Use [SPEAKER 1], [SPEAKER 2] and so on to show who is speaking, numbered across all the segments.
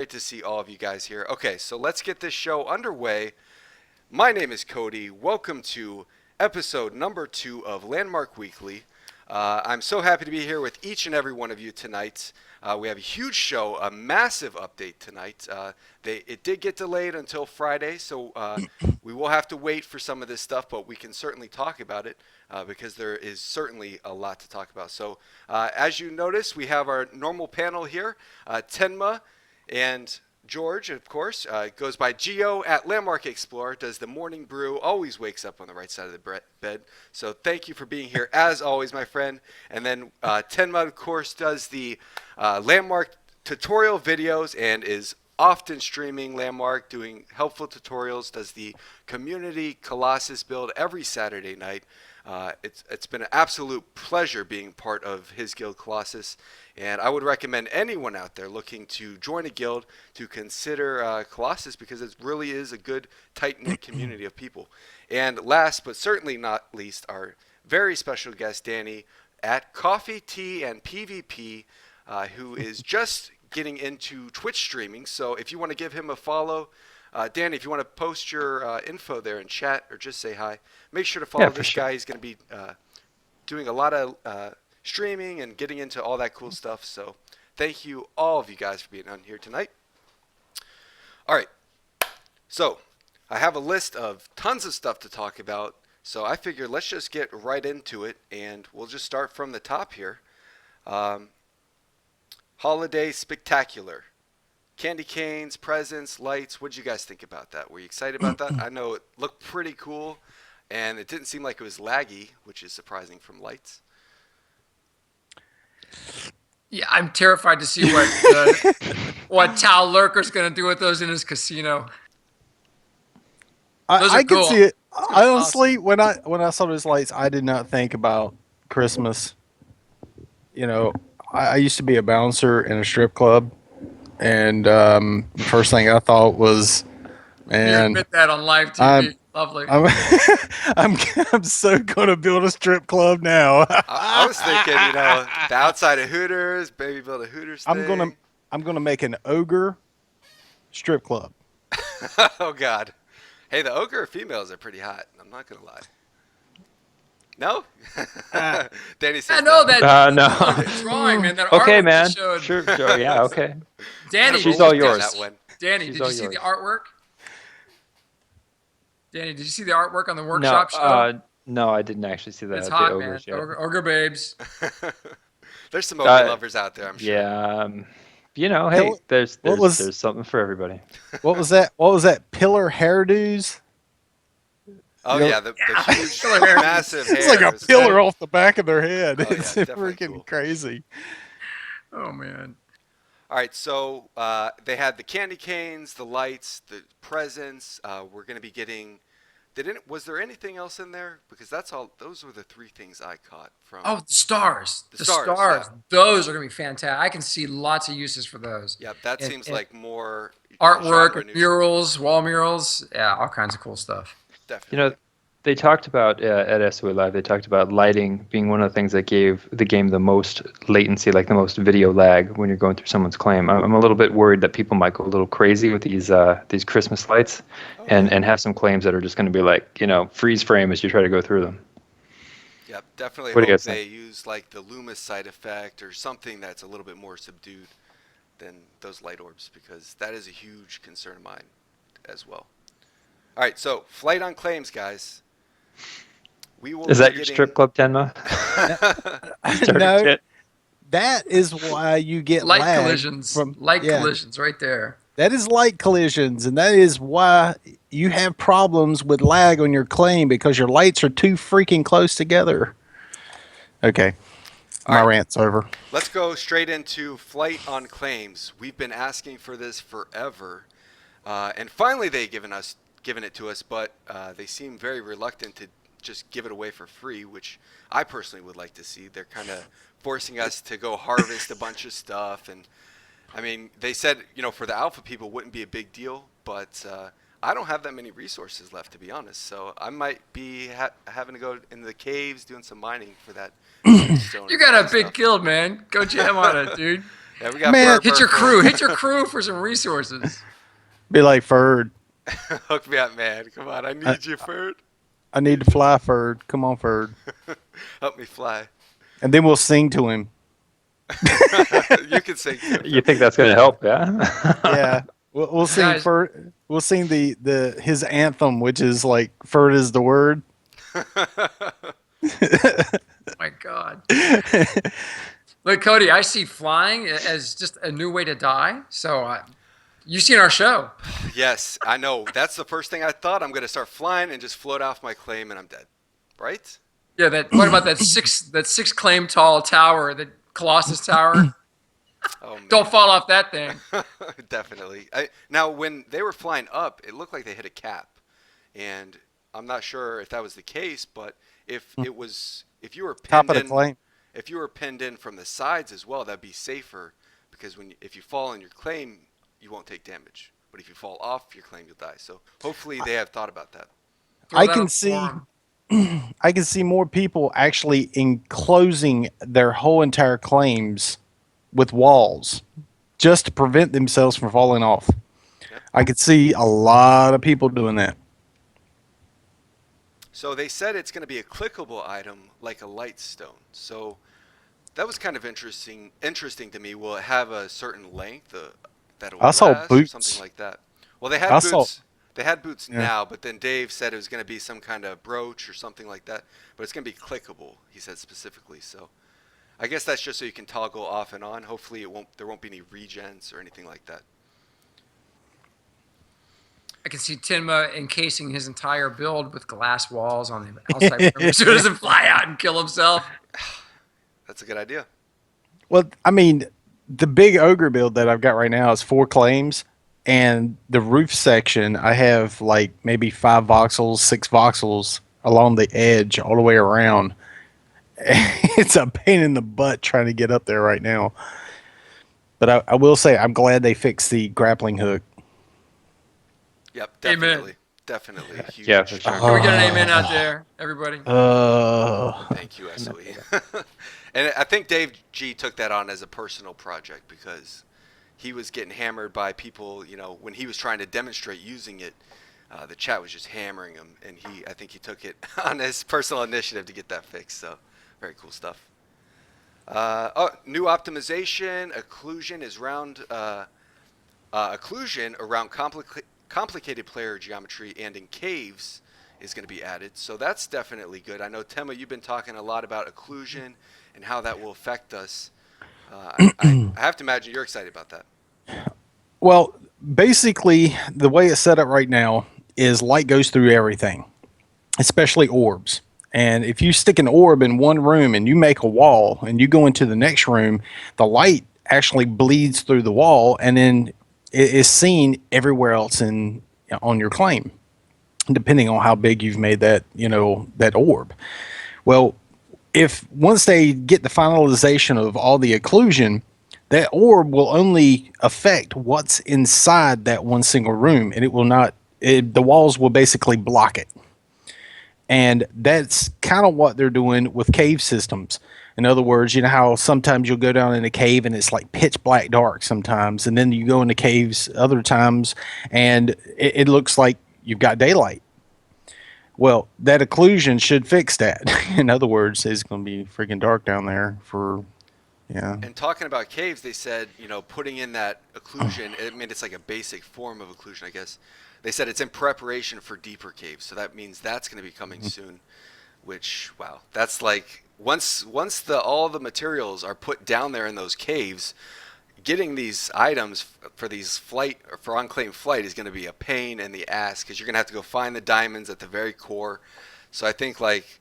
[SPEAKER 1] Great to see all of you guys here. Okay, so let's get this show underway. My name is Cody. Welcome to episode number 2 of Landmark Weekly. I'm so happy to be here with each and every one of you tonight. We have a huge show, a massive update tonight. It did get delayed until Friday, so we will have to wait for some of this stuff, but we can certainly talk about it because there is certainly a lot to talk about. So, as you notice, we have our normal panel here. Tenma and George, of course, goes by Geo at Landmark Explorer, does the morning brew, always wakes up on the right side of the bed. So thank you for being here, as always, my friend. And then Tenma, of course, does the Landmark tutorial videos and is often streaming Landmark, doing helpful tutorials, does the community Colossus build every Saturday night. It's been an absolute pleasure being part of his guild Colossus, and I would recommend anyone out there looking to join a guild to consider Colossus because it really is a good tight-knit community of people. And last but certainly not least, our very special guest Danny at Coffee, Tea, and PvP, who is just getting into Twitch streaming. So if you want to give him a follow, Danny, if you want to post your info there in chat or just say hi, make sure to follow this guy. He's going to be doing a lot of streaming and getting into all that cool stuff. So thank you, all of you guys, for being on here tonight. All right. So I have a list of tons of stuff to talk about. So I figured let's just get right into it, and we'll just start from the top here. Holiday Spectacular. Candy canes, presents, lights. What did you guys think about that? Were you excited about that? I know it looked pretty cool, and it didn't seem like it was laggy, which is surprising from lights.
[SPEAKER 2] Yeah, I'm terrified to see what Tal Lurker's going to do with those in his casino.
[SPEAKER 3] I cool. Can see it. I honestly, awesome. when I saw those lights, I did not think about Christmas. You know, I used to be a bouncer in a strip club. And the first thing I thought was, man,
[SPEAKER 2] you admit that on live TV. Lovely.
[SPEAKER 3] I'm so gonna build a strip club now.
[SPEAKER 1] I was thinking, the outside of Hooters, maybe build a Hooters thing.
[SPEAKER 3] I'm gonna make an ogre strip club.
[SPEAKER 1] Oh God, hey, the ogre females are pretty hot. I'm not gonna lie. No? Danny says
[SPEAKER 2] no.
[SPEAKER 4] No.
[SPEAKER 2] Drawing, man. That
[SPEAKER 4] okay,
[SPEAKER 2] artwork
[SPEAKER 4] man.
[SPEAKER 2] Showed.
[SPEAKER 4] Sure. Yeah. Okay.
[SPEAKER 2] Danny,
[SPEAKER 4] she's all yours.
[SPEAKER 2] Danny, did you see the artwork? Danny, did you see the artwork on the workshop show?
[SPEAKER 4] No, I didn't actually see that.
[SPEAKER 2] It's hot, man. Ogre babes.
[SPEAKER 1] There's some ogre lovers out there, I'm sure.
[SPEAKER 4] Yeah. Hey, there's something for everybody.
[SPEAKER 3] What was that? What was that? Pillar hairdos?
[SPEAKER 1] Oh, yeah, the huge, massive hair.
[SPEAKER 3] It's like a pillar off the back of their head.
[SPEAKER 1] Oh,
[SPEAKER 3] it's freaking crazy.
[SPEAKER 2] Oh, man.
[SPEAKER 1] All right, so they had the candy canes, the lights, the presents. We're going to be getting... Was there anything else in there? Because those were the 3 things I caught from...
[SPEAKER 2] Oh, the stars. The stars. Yeah. Those are going to be fantastic. I can see lots of uses for those.
[SPEAKER 1] Yeah, that seems like more...
[SPEAKER 2] Artwork, murals, wall murals. Yeah, all kinds of cool stuff.
[SPEAKER 1] Definitely.
[SPEAKER 4] They talked about at SOA Live. They talked about lighting being one of the things that gave the game the most latency, like the most video lag when you're going through someone's claim. I'm a little bit worried that people might go a little crazy with these Christmas lights, and have some claims that are just going to be like freeze frame as you try to go through them.
[SPEAKER 1] Yep, definitely. Hope they use like the Loomis side effect or something that's a little bit more subdued than those light orbs, because that is a huge concern of mine as well. All right, so flight on claims, guys.
[SPEAKER 4] Is that your strip club, Tenma?
[SPEAKER 3] No, that is why you get
[SPEAKER 2] light collisions. Collisions, right there.
[SPEAKER 3] That is light collisions, and that is why you have problems with lag on your claim, because your lights are too freaking close together. Okay, my rant's over.
[SPEAKER 1] Let's go straight into flight on claims. We've been asking for this forever, and finally they've given it to us, but they seem very reluctant to just give it away for free, which I personally would like to see. They're kind of forcing us to go harvest a bunch of stuff, and I mean, they said for the alpha people it wouldn't be a big deal, but I don't have that many resources left, to be honest. So I might be having to go into the caves doing some mining for that.
[SPEAKER 2] You got a big guild, man. Go jam on it, dude.
[SPEAKER 1] Yeah, we got
[SPEAKER 3] Man,
[SPEAKER 2] Hit your crew. Hit your crew for some resources.
[SPEAKER 3] Be like, Ferd,
[SPEAKER 1] Hook me up, man. Come on, I need you, Ferd.
[SPEAKER 3] I need to fly, Ferd. Come on, Ferd.
[SPEAKER 1] Help me fly.
[SPEAKER 3] And then we'll sing to him.
[SPEAKER 1] You can sing too.
[SPEAKER 4] You think that's going to help? Yeah.
[SPEAKER 3] Yeah. We'll sing
[SPEAKER 2] Guys.
[SPEAKER 3] Ferd. We'll sing his anthem, which is like Ferd is the word.
[SPEAKER 2] My God. Look, Cody, I see flying as just a new way to die. So you've seen our show.
[SPEAKER 1] Yes, I know. That's the first thing I thought. I'm going to start flying and just float off my claim, and I'm dead. Right?
[SPEAKER 2] Yeah, what about that six claim tall tower, the Colossus Tower?
[SPEAKER 1] Oh, man.
[SPEAKER 2] Don't fall off that thing.
[SPEAKER 1] Definitely. Now, when they were flying up, it looked like they hit a cap, and I'm not sure if that was the case. But if you were
[SPEAKER 3] Top
[SPEAKER 1] pinned
[SPEAKER 3] of the
[SPEAKER 1] in,
[SPEAKER 3] claim.
[SPEAKER 1] if you were pinned in from the sides as well, that'd be safer because if you fall on your claim, you won't take damage. But if you fall off your claim, you'll die. So hopefully they have thought about that.
[SPEAKER 2] Throw
[SPEAKER 3] I
[SPEAKER 2] that
[SPEAKER 3] can
[SPEAKER 2] on
[SPEAKER 3] see.
[SPEAKER 2] forum.
[SPEAKER 3] I can see more people actually enclosing their whole entire claims with walls just to prevent themselves from falling off.
[SPEAKER 1] Yep.
[SPEAKER 3] I could see a lot of people doing that.
[SPEAKER 1] So they said it's going to be a clickable item like a light stone. So that was kind of interesting to me. Will it have a certain length that it will
[SPEAKER 3] I saw
[SPEAKER 1] last or
[SPEAKER 3] boots.
[SPEAKER 1] something like that? Well, they had
[SPEAKER 3] I
[SPEAKER 1] boots.
[SPEAKER 3] saw-
[SPEAKER 1] They had boots
[SPEAKER 3] Yeah.
[SPEAKER 1] now, but then Dave said it was going to be some kind of brooch or something like that. But it's going to be clickable, he said specifically. So I guess that's just so you can toggle off and on. Hopefully there won't be any regens or anything like that.
[SPEAKER 2] I can see Tinma encasing his entire build with glass walls on the outside perimeter so he doesn't fly out and kill himself.
[SPEAKER 1] That's a good idea.
[SPEAKER 3] Well, I mean, the big ogre build that I've got right now is 4 claims, and the roof section I have like maybe 5 voxels, 6 voxels along the edge all the way around. It's a pain in the butt trying to get up there right now. But I will say I'm glad they fixed the grappling hook.
[SPEAKER 1] Yep,
[SPEAKER 2] Amen.
[SPEAKER 1] definitely. Definitely. a Huge.
[SPEAKER 4] Yeah, for sure.
[SPEAKER 2] Can we get an amen out there, everybody?
[SPEAKER 1] Thank you, SOE. And I think Dave G took that on as a personal project because he was getting hammered by people, when he was trying to demonstrate using it, the chat was just hammering him, and I think he took it on his personal initiative to get that fixed. So, very cool stuff. New optimization. Occlusion is occlusion around complicated player geometry and in caves is going to be added. So that's definitely good. I know, Temma, you've been talking a lot about occlusion and how that will affect us. I have to imagine you're excited about that.
[SPEAKER 3] Well, basically, the way it's set up right now is light goes through everything, especially orbs. And if you stick an orb in one room and you make a wall and you go into the next room, the light actually bleeds through the wall and then it is seen everywhere else on your claim, depending on how big you've made that orb. Well, if once they get the finalization of all the occlusion, that orb will only affect what's inside that one single room, and it will not. The walls will basically block it, and that's kind of what they're doing with cave systems. In other words, you know how sometimes you'll go down in a cave and it's like pitch black dark sometimes, and then you go into caves other times and it looks like you've got daylight. Well, that occlusion should fix that. In other words, it's going to be freaking dark down there for, yeah.
[SPEAKER 1] And talking about caves, they said, putting in that occlusion, it's like a basic form of occlusion, I guess. They said it's in preparation for deeper caves. So that means that's going to be coming soon, which, wow, that's like once all the materials are put down there in those caves, getting these items for unclaimed flight is going to be a pain in the ass because you're going to have to go find the diamonds at the very core. So I think like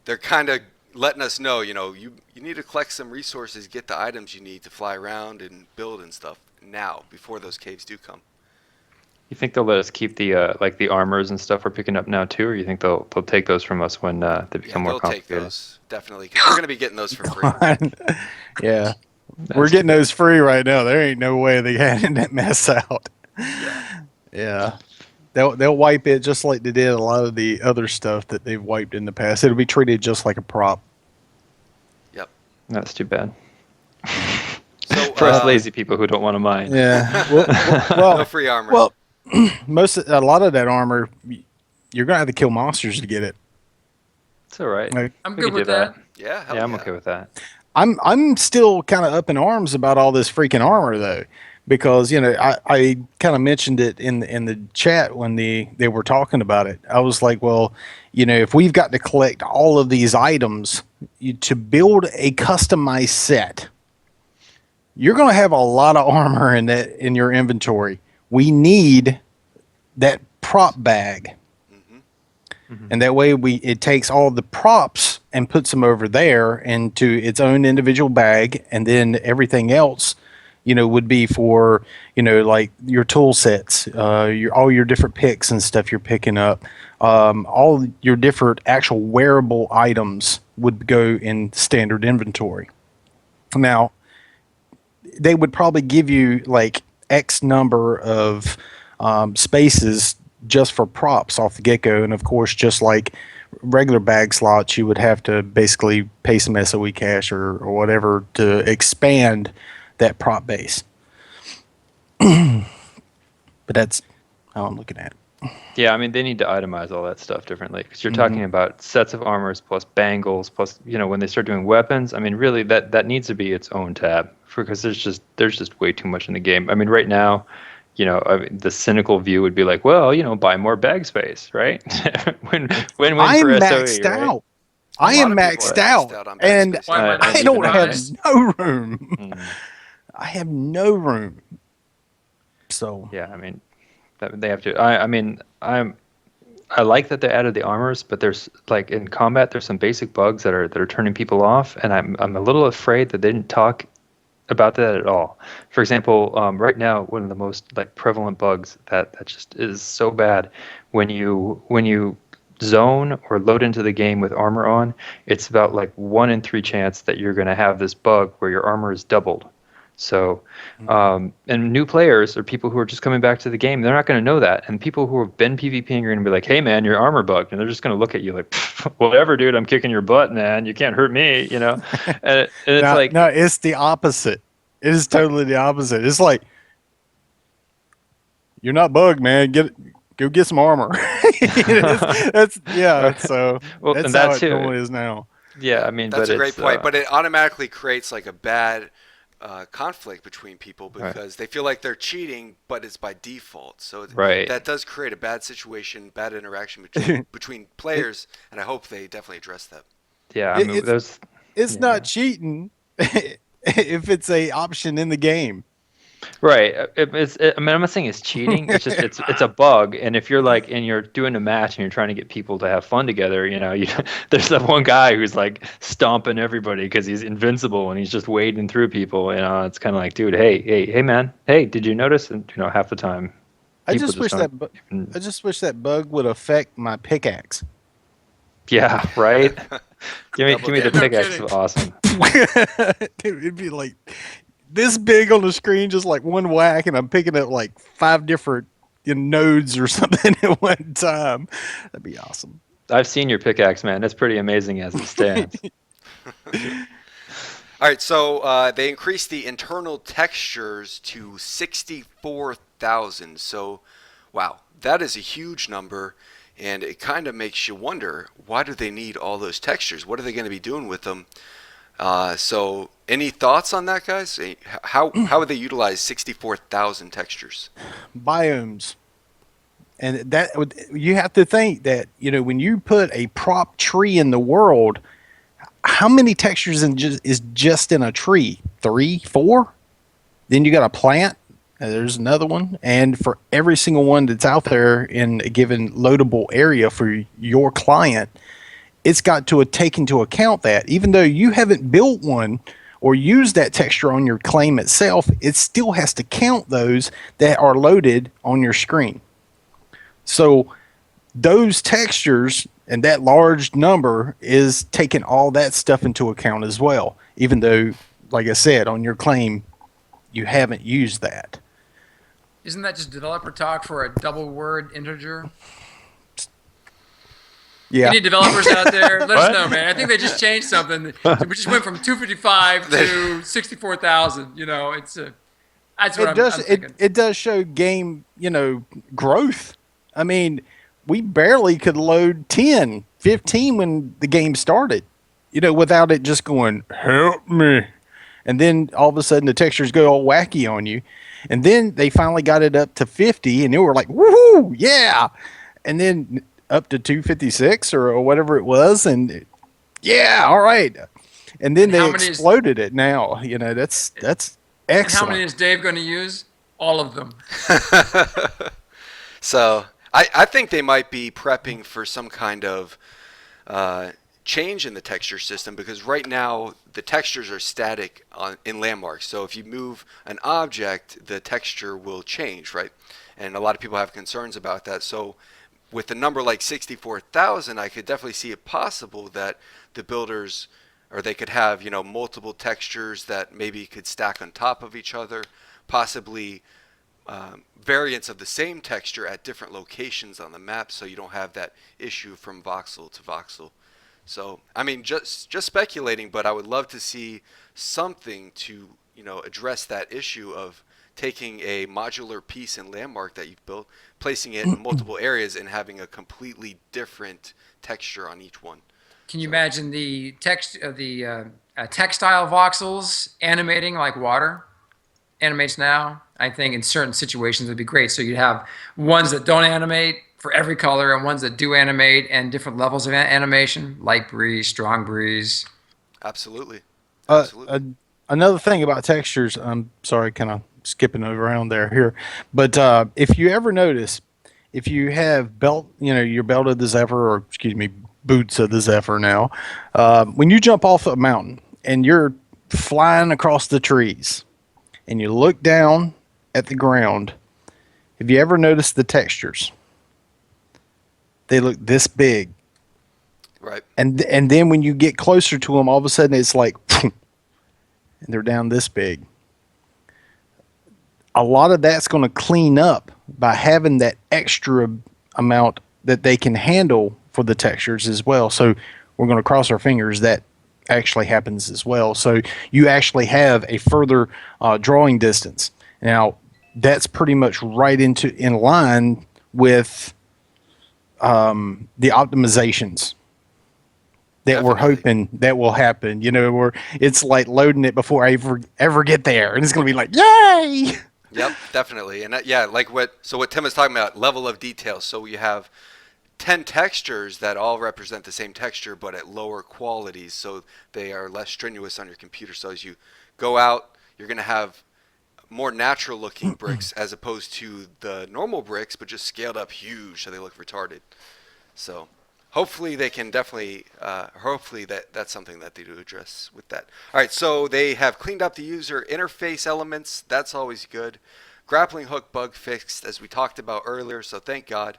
[SPEAKER 1] they're kind of letting us know, you need to collect some resources, get the items you need to fly around and build and stuff now before those caves do come.
[SPEAKER 4] You think they'll let us keep the the armors and stuff we're picking up now too, or you think they'll take those from us when they become more
[SPEAKER 1] They'll take
[SPEAKER 4] complicated?
[SPEAKER 1] those definitely because we're going to be getting those for free.
[SPEAKER 3] Yeah. We're getting those free right now. There ain't no way they handing that mess out. Yeah. They'll wipe it just like they did a lot of the other stuff that they've wiped in the past. It'll be treated just like a prop.
[SPEAKER 1] Yep.
[SPEAKER 4] That's too bad.
[SPEAKER 1] So
[SPEAKER 4] For us lazy people who don't want to mine.
[SPEAKER 3] Yeah.
[SPEAKER 1] no free armor.
[SPEAKER 3] Well, a lot of that armor, you're gonna have to kill monsters to get it.
[SPEAKER 4] It's all right.
[SPEAKER 3] Like,
[SPEAKER 2] I'm
[SPEAKER 4] We
[SPEAKER 2] good
[SPEAKER 4] could do
[SPEAKER 2] with that.
[SPEAKER 1] yeah, hell
[SPEAKER 4] Yeah, I'm okay with that.
[SPEAKER 3] I'm still kind of up in arms about all this freaking armor though, because I kind of mentioned it in the chat when they were talking about it. I was like, well, if we've got to collect all of these items to build a customized set, you're going to have a lot of armor in your inventory. We need that prop bag. And that way it takes all the props and puts them over there into its own individual bag, and then everything else, would be for, like your tool sets, all your different picks and stuff you're picking up, all your different actual wearable items would go in standard inventory. Now, they would probably give you like X number of spaces just for props off the get-go, and of course, just like regular bag slots, you would have to basically pay some SOE cash or whatever to expand that prop base. But that's how I'm looking at it.
[SPEAKER 4] Yeah, I mean, they need to itemize all that stuff differently, because you're talking about sets of armors plus bangles plus, when they start doing weapons, I mean, really that needs to be its own tab, because there's just way too much in the game. I mean, right now, the cynical view would be like, well, buy more bag space, right? win
[SPEAKER 3] I'm
[SPEAKER 4] for
[SPEAKER 3] maxed
[SPEAKER 4] SOE, right?
[SPEAKER 3] out. I am maxed out,
[SPEAKER 1] on bag
[SPEAKER 3] and
[SPEAKER 1] space.
[SPEAKER 2] Why
[SPEAKER 3] I
[SPEAKER 2] not
[SPEAKER 3] don't
[SPEAKER 2] even
[SPEAKER 3] have
[SPEAKER 2] honest?
[SPEAKER 3] no room. I have no room. So
[SPEAKER 4] Yeah, I mean, they have to. I mean, I like that they added the armors, but there's like in combat, there's some basic bugs that are turning people off, and I'm a little afraid that they didn't talk about that at all. For example, right now, one of the most like prevalent bugs that just is so bad when you zone or load into the game with armor on, it's about like 1 in 3 chance that you're going to have this bug where your armor is doubled. So, and new players or people who are just coming back to the game, they're not going to know that. And people who have been PvPing are going to be like, "Hey, man, your armor bugged," and they're just going to look at you like, "Whatever, dude. I'm kicking your butt, man. You can't hurt me," And it's like,
[SPEAKER 3] no, it's the opposite. It is totally the opposite. It's like, you're not bugged, man. Go get some armor. that's So
[SPEAKER 4] well,
[SPEAKER 3] that's
[SPEAKER 4] and
[SPEAKER 3] how
[SPEAKER 4] that
[SPEAKER 3] it
[SPEAKER 4] too.
[SPEAKER 3] normally is now.
[SPEAKER 4] Yeah, I mean,
[SPEAKER 1] That's
[SPEAKER 4] but
[SPEAKER 1] a great
[SPEAKER 4] it's,
[SPEAKER 1] point, but it automatically creates like a bad conflict between people
[SPEAKER 4] Right.
[SPEAKER 1] because they feel like they're cheating, but it's by default. So
[SPEAKER 4] Right.
[SPEAKER 1] that does create a bad situation, bad interaction between players, and I hope they definitely address that.
[SPEAKER 4] yeah, I mean,
[SPEAKER 3] It's
[SPEAKER 4] Yeah.
[SPEAKER 3] not cheating if it's a option in the game.
[SPEAKER 4] right. I mean, I'm not saying it's cheating. It's just it's a bug. And if you're like, and you're doing a match and you're trying to get people to have fun together, there's that one guy who's like stomping everybody because he's invincible and he's just wading through people. It's kind of like, dude, hey, man, hey, did you notice? And half the time,
[SPEAKER 3] I
[SPEAKER 4] people
[SPEAKER 3] just wish
[SPEAKER 4] don't
[SPEAKER 3] that
[SPEAKER 4] even-
[SPEAKER 3] I just wish that bug would affect my pickaxe.
[SPEAKER 4] yeah, right. Give me the
[SPEAKER 1] Double
[SPEAKER 4] pickaxe.
[SPEAKER 2] kidding.
[SPEAKER 4] Is awesome.
[SPEAKER 3] It'd be like this big on the screen, just like one whack, and I'm picking up like 5 different nodes or something at one time. That'd be awesome.
[SPEAKER 4] I've seen your pickaxe, man. It's pretty amazing as it stands.
[SPEAKER 1] All right, so they increased the internal textures to 64,000. So, wow, that is a huge number, and it kind of makes you wonder, why do they need all those textures? What are they going to be doing with them? So, any thoughts on that, guys? How would they utilize 64,000 textures?
[SPEAKER 3] Biomes. And you have to think that, when you put a prop tree in the world, how many textures is just in a tree? 3, 4? Then you got a plant. There's another one. And for every single one that's out there in a given loadable area for your client, it's got to take into account that even though you haven't built one or used that texture on your claim itself, it still has to count those that are loaded on your screen. So those textures and that large number is taking all that stuff into account as well, even though, like I said, on your claim, you haven't used that.
[SPEAKER 2] Isn't that just developer talk for a double word integer?
[SPEAKER 3] Yeah.
[SPEAKER 2] Any developers out there, let us
[SPEAKER 4] What?
[SPEAKER 2] know, man. I think they just changed something. We just went from 255 to 64,000. You know, that's what
[SPEAKER 3] It
[SPEAKER 2] I'm
[SPEAKER 3] does.
[SPEAKER 2] thinking.
[SPEAKER 3] It does show game, growth. I mean, we barely could load 10, 15 when the game started, without it just going, help me. And then all of a sudden the textures go all wacky on you. And then they finally got it up to 50 and they were like, woohoo, yeah. And then up to 256 or whatever it was. And yeah, all right. And then
[SPEAKER 2] And
[SPEAKER 3] they
[SPEAKER 2] how many is-
[SPEAKER 3] exploded it now. That's
[SPEAKER 2] And
[SPEAKER 3] excellent.
[SPEAKER 2] how many is Dave going to use? All of them.
[SPEAKER 1] So I think they might be prepping for some kind of change in the texture system, because right now the textures are static in landmarks. So if you move an object, the texture will change, right? And a lot of people have concerns about that. So with a number like 64,000, I could definitely see it possible that the builders, or they could have, multiple textures that maybe could stack on top of each other, possibly variants of the same texture at different locations on the map, so you don't have that issue from voxel to voxel. So, I mean, just speculating, but I would love to see something to, address that issue of taking a modular piece in Landmark that you've built, placing it in multiple areas, and having a completely different texture on each one.
[SPEAKER 2] Can you imagine the textile voxels animating like water animates now? I think in certain situations would be great. So you'd have ones that don't animate for every color and ones that do animate, and different levels of animation, light breeze, strong breeze.
[SPEAKER 1] Absolutely.
[SPEAKER 3] Uh,
[SPEAKER 1] Absolutely.
[SPEAKER 3] Another thing about textures, I'm sorry, kind of skipping around here, but if you ever notice, if you have your belt of the Zephyr, or excuse me, boots of the Zephyr now, when you jump off a mountain and you're flying across the trees and you look down at the ground, have you ever noticed the textures? They look this big.
[SPEAKER 1] Right.
[SPEAKER 3] And then when you get closer to them, all of a sudden it's like, and they're down this big. A lot of that's going to clean up by having that extra amount that they can handle for the textures as well. So we're going to cross our fingers that actually happens as well. So you actually have a further drawing distance. Now that's pretty much right in line with the optimizations that we're
[SPEAKER 1] Definitely.
[SPEAKER 3] hoping that will happen. Where it's like loading it before I ever get there, and it's going to be like, yay!
[SPEAKER 1] Yep, definitely. And like what Tim was talking about, level of detail. So you have 10 textures that all represent the same texture, but at lower qualities, so they are less strenuous on your computer. So as you go out, you're going to have more natural looking bricks as opposed to the normal bricks, but just scaled up huge, so they look retarded. So hopefully they can definitely, hopefully that's something that they do address with that. All right, so they have cleaned up the user interface elements. That's always good. Grappling hook bug fixed, as we talked about earlier, so thank God.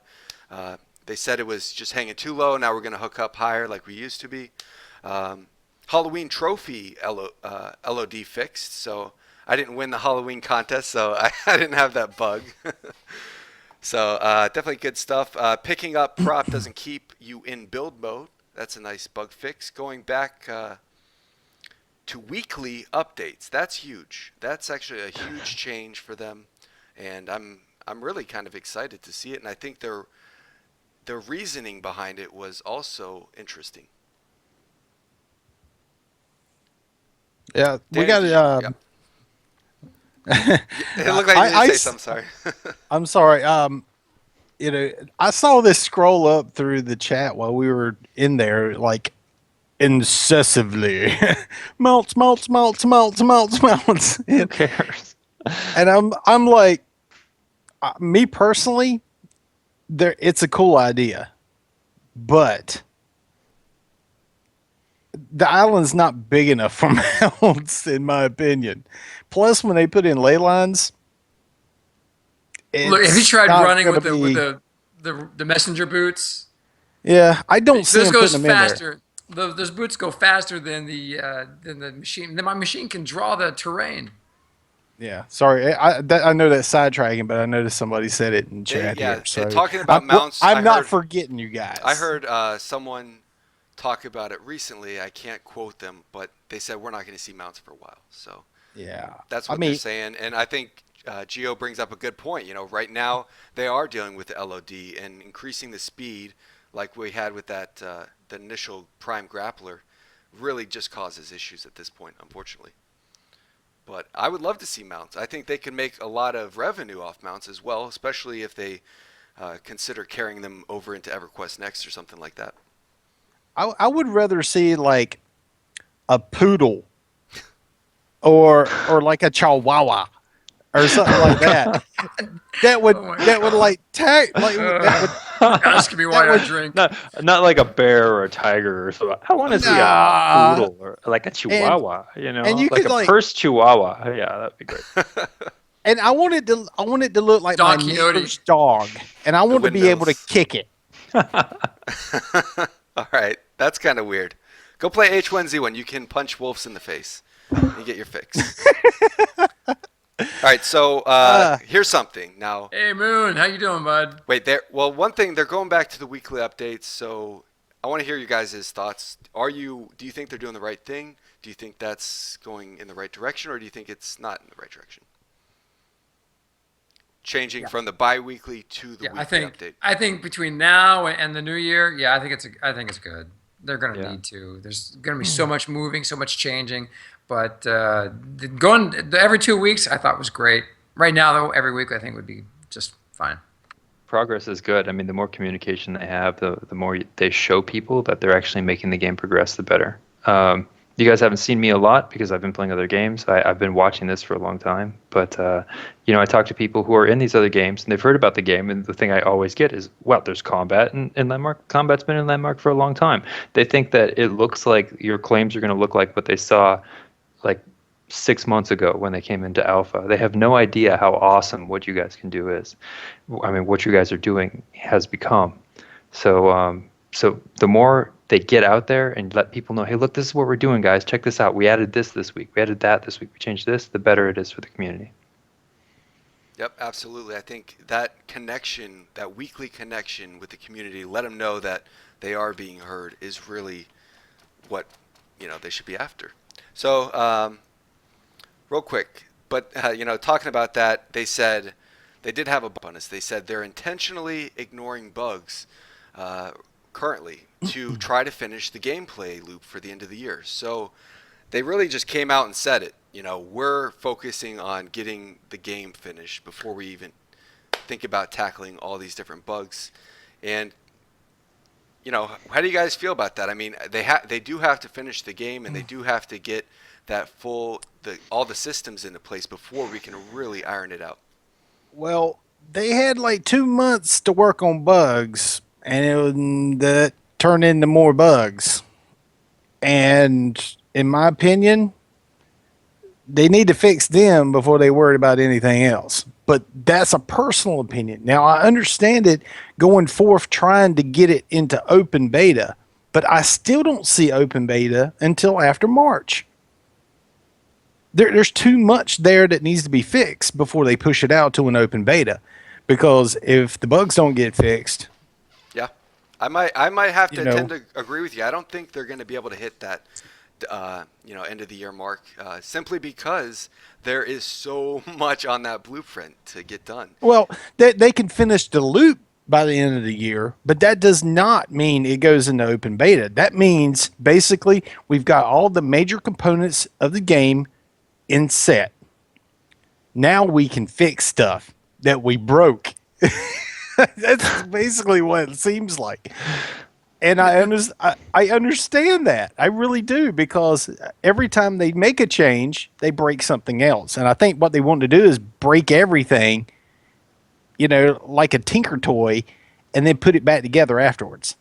[SPEAKER 1] They said it was just hanging too low. Now we're going to hook up higher like we used to be. Halloween trophy LOD fixed, so I didn't win the Halloween contest, so I didn't have that bug. So definitely good stuff. Picking up prop doesn't keep you in build mode. That's a nice bug fix. Going back to weekly updates. That's huge. That's actually a huge change for them, and I'm really kind of excited to see it. And I think their reasoning behind it was also interesting.
[SPEAKER 3] Yeah, we
[SPEAKER 1] Dan,
[SPEAKER 3] got
[SPEAKER 1] did
[SPEAKER 3] it.
[SPEAKER 1] you- It looked like you
[SPEAKER 3] I-
[SPEAKER 1] didn't
[SPEAKER 3] I
[SPEAKER 1] say
[SPEAKER 3] s-
[SPEAKER 1] something. Sorry.
[SPEAKER 3] I'm sorry. I saw this scroll up through the chat while we were in there, like incessively, melts, melts, melts, melts, melts, melts,
[SPEAKER 4] Who cares?
[SPEAKER 3] and I'm like, me personally, it's a cool idea, but the island's not big enough for mounts, in my opinion. Plus, when they put in ley lines,
[SPEAKER 2] Look, have you
[SPEAKER 3] it's
[SPEAKER 2] tried
[SPEAKER 3] not
[SPEAKER 2] running with
[SPEAKER 3] gonna be-
[SPEAKER 2] the messenger boots?
[SPEAKER 3] Yeah, I don't see
[SPEAKER 2] Those
[SPEAKER 3] them
[SPEAKER 2] goes
[SPEAKER 3] putting them in there.
[SPEAKER 2] faster. Those boots go faster than the machine. Then my machine can draw the terrain.
[SPEAKER 3] Yeah, sorry. I know that's sidetracking, but I noticed somebody said it in chat
[SPEAKER 1] Yeah,
[SPEAKER 3] here. So
[SPEAKER 1] talking about mounts,
[SPEAKER 3] I'm
[SPEAKER 1] I
[SPEAKER 3] not
[SPEAKER 1] heard,
[SPEAKER 3] forgetting you guys.
[SPEAKER 1] I heard someone talk about it recently. I can't quote them, but they said we're not going to see mounts for a while. So
[SPEAKER 3] Yeah,
[SPEAKER 1] that's
[SPEAKER 3] I
[SPEAKER 1] what they're
[SPEAKER 3] mean,
[SPEAKER 1] saying, and I think Geo brings up a good point. You know, right now they are dealing with the LOD and increasing the speed, like we had with that the initial Prime Grappler, really just causes issues at this point, unfortunately. But I would love to see mounts. I think they can make a lot of revenue off mounts as well, especially if they consider carrying them over into EverQuest Next or something like that.
[SPEAKER 3] I would rather see like a poodle or like a chihuahua or something like that. That would
[SPEAKER 2] Oh my
[SPEAKER 3] that would
[SPEAKER 2] God.
[SPEAKER 3] like tag like that would
[SPEAKER 2] Asking me why
[SPEAKER 3] that
[SPEAKER 2] I
[SPEAKER 3] would
[SPEAKER 2] drink.
[SPEAKER 4] not like a bear or a tiger or something. I want to see a
[SPEAKER 3] nah.
[SPEAKER 4] poodle or like a chihuahua,
[SPEAKER 3] And you
[SPEAKER 4] like
[SPEAKER 3] could
[SPEAKER 4] a
[SPEAKER 3] like
[SPEAKER 4] pursed chihuahua. Yeah, that'd be great.
[SPEAKER 3] and I want it to look like
[SPEAKER 2] Don
[SPEAKER 3] my
[SPEAKER 2] Quixote.
[SPEAKER 3] neighbor's dog, and I want to be able to
[SPEAKER 1] windmills.
[SPEAKER 3] kick it.
[SPEAKER 1] All right, that's kind of weird. Go play H1Z1. You can punch wolves in the face and get your fix. All right, so here's something. Now,
[SPEAKER 2] Hey Moon, how you doing, bud?
[SPEAKER 1] wait, there. Well, one thing, they're going back to the weekly updates, so I want to hear you guys' thoughts. Do you think they're doing the right thing? Do you think that's going in the right direction, or do you think it's not in the right direction? Changing from the bi-weekly to the
[SPEAKER 2] Yeah,
[SPEAKER 1] weekly update.
[SPEAKER 2] I think between now and the new year, yeah, I think it's good. They're going to
[SPEAKER 4] Yeah.
[SPEAKER 2] need to. There's going to be so much moving, so much changing. But going every 2 weeks, I thought was great. Right now, though, every week I think would be just fine.
[SPEAKER 4] Progress is good. I mean, the more communication they have, the more they show people that they're actually making the game progress, the better. You guys haven't seen me a lot because I've been playing other games. I've been watching this for a long time. But, I talk to people who are in these other games, and they've heard about the game, and the thing I always get is, well, there's combat in Landmark. Combat's been in Landmark for a long time. They think that it looks like your claims are going to look like what they saw like 6 months ago when they came into alpha. They have no idea how awesome what you guys can do is. I mean, what you guys are doing has become. So the more they get out there and let people know, hey, look, this is what we're doing, guys. Check this out. We added this week. We added that this week. We changed this. The better it is for the community.
[SPEAKER 1] Yep, absolutely. I think that connection, that weekly connection with the community, let them know that they are being heard, is really what they should be after. So, real quick, but talking about that, they said they did have a bonus. They said they're intentionally ignoring bugs currently to try to finish the gameplay loop for the end of the year. So they really just came out and said it. We're focusing on getting the game finished before we even think about tackling all these different bugs. And how do you guys feel about that? I mean, they do have to finish the game, and they do have to get that all the systems into place before we can really iron it out.
[SPEAKER 3] Well, they had like 2 months to work on bugs, and that turned into more bugs. And in my opinion, they need to fix them before they worry about anything else. But that's a personal opinion. Now, I understand it going forth trying to get it into open beta, but I still don't see open beta until after March. There's too much there that needs to be fixed before they push it out to an open beta. Because if the bugs don't get fixed,
[SPEAKER 1] yeah, I might have to tend to agree with you. I don't think they're going to be able to hit that end of the year mark simply because there is so much on that blueprint to get done.
[SPEAKER 3] Well, they can finish the loop by the end of the year, but that does not mean it goes into open beta. That means basically we've got all the major components of the game in set. Now we can fix stuff that we broke. That's basically what it seems like. And I understand that. I really do, because every time they make a change, they break something else. And I think what they want to do is break everything, like a tinker toy, and then put it back together afterwards.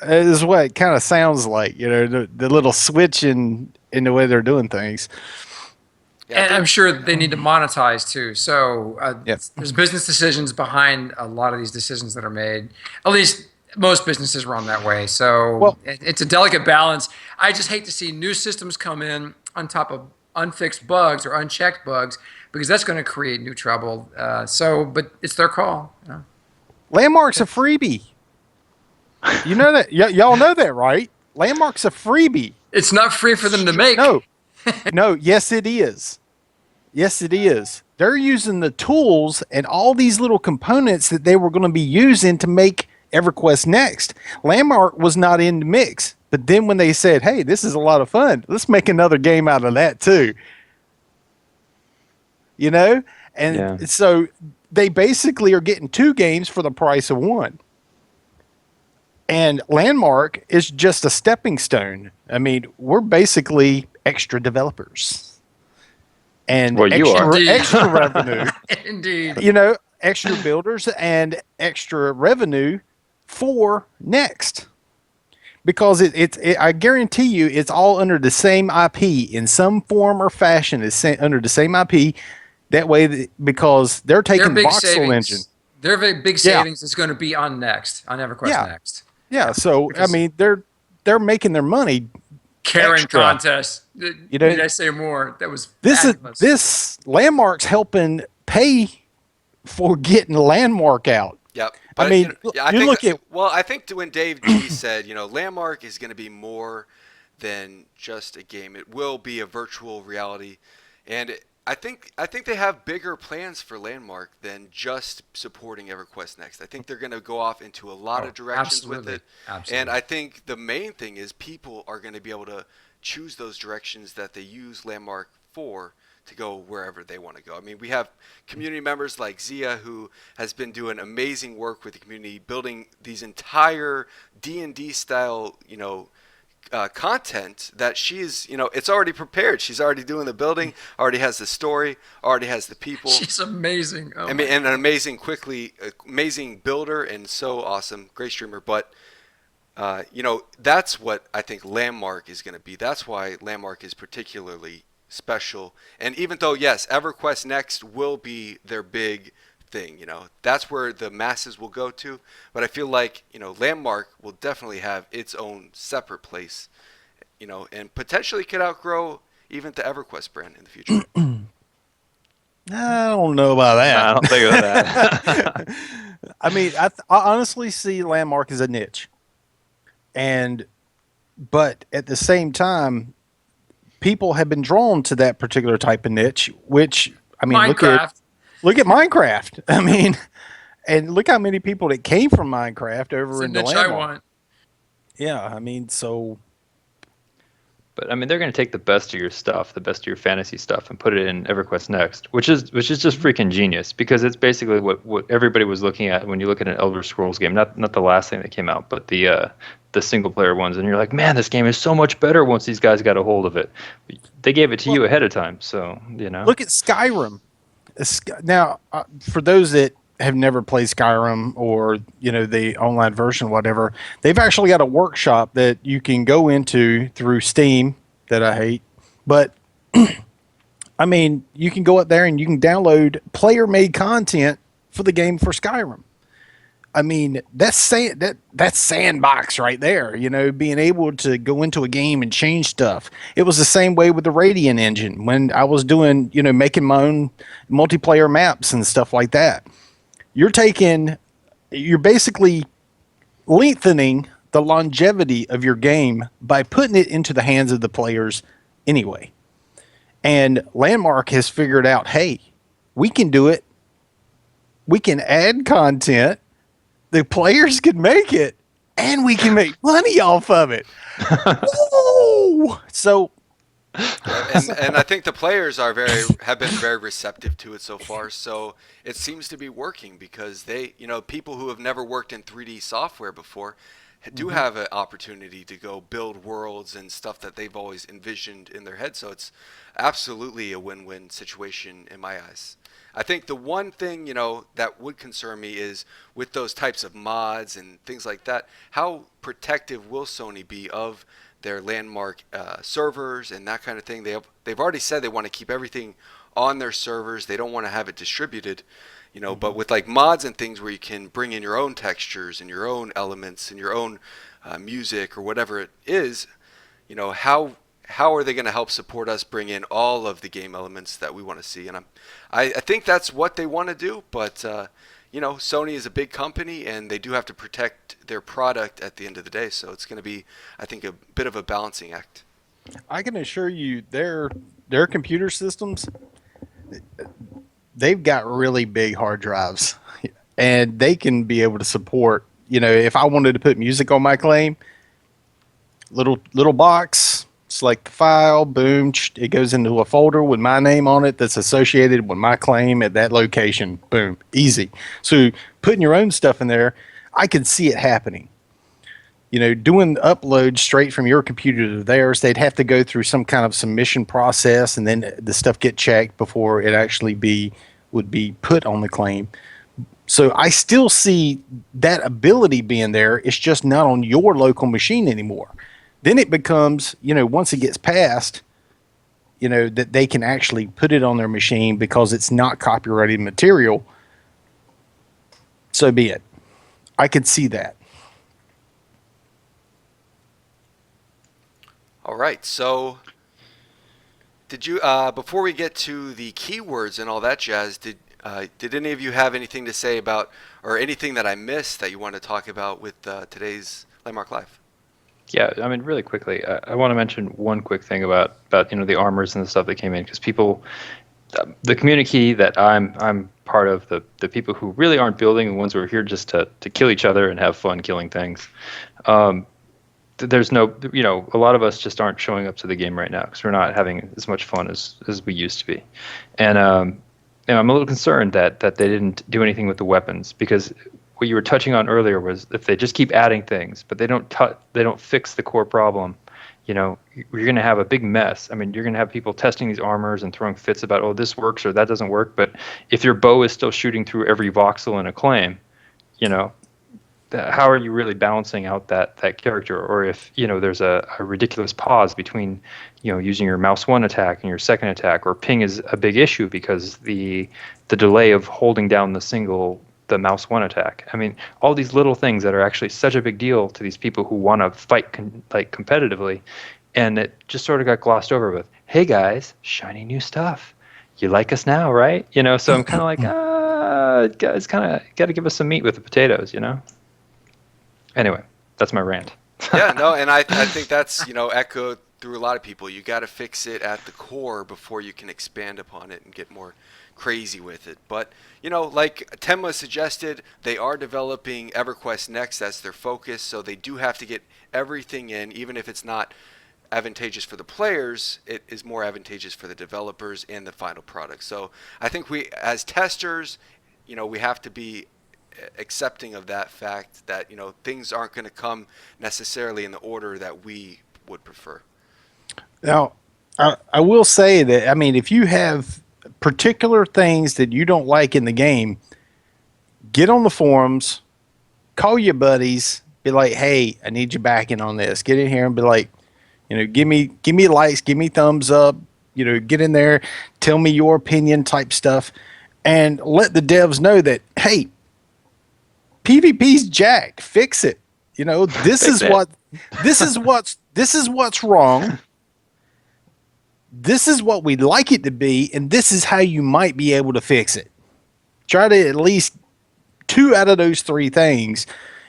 [SPEAKER 3] This is what it kind of sounds like, the little switch in the way they're doing things.
[SPEAKER 1] Yeah,
[SPEAKER 2] And I'm sure they need to monetize too. So there's business decisions behind a lot of these decisions that are made. At least most businesses run that way. So it's a delicate balance. I just hate to see new systems come in on top unfixed bugs or unchecked bugs, because that's going to create new trouble. But it's their call. You know?
[SPEAKER 3] Landmark's a freebie. You know that? Y'all know that, right? Landmark's a freebie.
[SPEAKER 2] It's not free for them to make.
[SPEAKER 3] No. Yes, it is. Yes, it is. They're using the tools and all these little components that they were going to be using to make EverQuest Next. Landmark was not in the mix. But then when they said, hey, this is a lot of fun, let's make another game out of that too. You know? And so they basically are getting 2 games for the price of 1. And Landmark is just a stepping stone. I mean, we're basically extra developers. And extra revenue.
[SPEAKER 2] Indeed.
[SPEAKER 3] You know, extra builders and extra revenue for Next. Because I guarantee you, it's all under the same IP in some form or fashion. It's under the same IP. That way, because they're taking the voxel engine.
[SPEAKER 2] Their big savings is going to be on Next, on EverQuest Next.
[SPEAKER 3] Yeah, so I mean, they're making their money.
[SPEAKER 2] Karen
[SPEAKER 3] extra.
[SPEAKER 2] contest.
[SPEAKER 3] You know,
[SPEAKER 2] Need I say more? That was
[SPEAKER 3] this Landmark's helping pay for getting Landmark out.
[SPEAKER 1] Yep.
[SPEAKER 3] But, I mean,
[SPEAKER 1] I think when Dave D said, Landmark is going to be more than just a game. It will be a virtual reality, and I think they have bigger plans for Landmark than just supporting EverQuest Next. I think they're going to go off into a lot of directions with it.
[SPEAKER 2] Absolutely.
[SPEAKER 1] And I think the main thing is people are going to be able to choose those directions that they use Landmark for to go wherever they want to go. I mean, we have community members like Zia, who has been doing amazing work with the community, building these entire D&D style, content that she's, it's already prepared. She's already doing the building, already has the story, already has the people.
[SPEAKER 2] She's amazing.
[SPEAKER 1] And an amazing builder and so awesome, great streamer. But, that's what I think Landmark is going to be. That's why Landmark is particularly special. And even though, yes, EverQuest Next will be their big thing, that's where the masses will go to, but I feel like Landmark will definitely have its own separate place, and potentially could outgrow even the EverQuest brand in the future.
[SPEAKER 3] I don't know about that.
[SPEAKER 4] I don't think of that.
[SPEAKER 3] I mean, I honestly see Landmark as a niche, but at the same time, people have been drawn to that particular type of niche, which I mean,
[SPEAKER 2] Minecraft.
[SPEAKER 3] Look at Minecraft. I mean, and look how many people that came from Minecraft over into Landmark.
[SPEAKER 2] I want.
[SPEAKER 3] Yeah, I mean, so.
[SPEAKER 4] But I mean, they're going to take the best of your stuff, the best of your fantasy stuff, and put it in EverQuest Next, which is just freaking genius, because it's basically what everybody was looking at when you look at an Elder Scrolls game. Not the last thing that came out, but the single player ones, and you're like, man, this game is so much better once these guys got a hold of it. They gave it to you ahead of time, so
[SPEAKER 3] Look at Skyrim. Now, for those that have never played Skyrim or the online version, whatever, they've actually got a workshop that you can go into through Steam that I hate, but I mean, you can go up there and you can download player-made content for the game for Skyrim. I mean, that's sandbox right there, being able to go into a game and change stuff. It was the same way with the Radiant engine when I was doing, making my own multiplayer maps and stuff like that. You're basically lengthening the longevity of your game by putting it into the hands of the players anyway. And Landmark has figured out, hey, we can do it. We can add content. The players can make it, and we can make money off of it. So,
[SPEAKER 1] and I think the players have been very receptive to it so far. So it seems to be working because they, people who have never worked in 3D software before do have an opportunity to go build worlds and stuff that they've always envisioned in their head. So it's absolutely a win-win situation in my eyes. I think the one thing, that would concern me is with those types of mods and things like that, how protective will Sony be of their Landmark servers and that kind of thing? They've already said they want to keep everything on their servers. They don't want to have it distributed, but with like mods and things where you can bring in your own textures and your own elements and your own music or whatever it is, how are they going to help support us bring in all of the game elements that we want to see? And I think that's what they want to do, but Sony is a big company and they do have to protect their product at the end of the day. So it's going to be, I think, a bit of a balancing act.
[SPEAKER 3] I can assure you, their computer systems, they've got really big hard drives, and they can be able to support. If I wanted to put music on my claim, little box, select the file, boom, it goes into a folder with my name on it that's associated with my claim at that location. Boom, easy. So putting your own stuff in there, I could see it happening. Doing uploads straight from your computer to theirs, they'd have to go through some kind of submission process, and then the stuff get checked before it actually would be put on the claim. So I still see that ability being there. It's just not on your local machine anymore. Then it becomes, once it gets passed, that they can actually put it on their machine because it's not copyrighted material. So be it. I could see that.
[SPEAKER 1] All right. So did you, before we get to the keywords and all that jazz, did any of you have anything to say about, or anything that I missed that you want to talk about with today's Landmark Live?
[SPEAKER 4] Yeah, I mean, really quickly, I want to mention one quick thing about the armors and the stuff that came in, because people, the community that I'm part of, the people who really aren't building, the ones who are here just to kill each other and have fun killing things. There's no, a lot of us just aren't showing up to the game right now because we're not having as much fun as we used to be, and I'm a little concerned that they didn't do anything with the weapons, because what you were touching on earlier was if they just keep adding things, but they don't fix the core problem, you're going to have a big mess. I mean, you're going to have people testing these armors and throwing fits about, oh, this works or that doesn't work. But if your bow is still shooting through every voxel in a claim, how are you really balancing out that character? Or if there's a ridiculous pause between using your mouse 1 attack and your second attack, or ping is a big issue because the delay of holding down the mouse 1 attack. I mean, all these little things that are actually such a big deal to these people who want to fight competitively, and it just sort of got glossed over with, hey guys, shiny new stuff, you like us now, right? So I'm kind of like, guys, kind of got to give us some meat with the potatoes, Anyway, that's my rant.
[SPEAKER 1] Yeah, no, and I think that's echoed through a lot of people. You got to fix it at the core before you can expand upon it and get more crazy with it. But like Tenma suggested, they are developing EverQuest Next. That's their focus, so they do have to get everything in, even if it's not advantageous for the players. It is more advantageous for the developers and the final product. So I think we, as testers, we have to be accepting of that fact that things aren't going to come necessarily in the order that we would prefer.
[SPEAKER 3] Now, I will say that, I mean, if you have particular things that you don't like in the game, get on the forums, call your buddies, be like, hey, I need you backing on this. Get in here and be like, give me likes, give me thumbs up, get in there, tell me your opinion type stuff, and let the devs know that, hey, PvP's jacked. Fix it. This is what's wrong. This is what we'd like it to be, and this is how you might be able to fix it. Try to at least 2 out of those 3 things,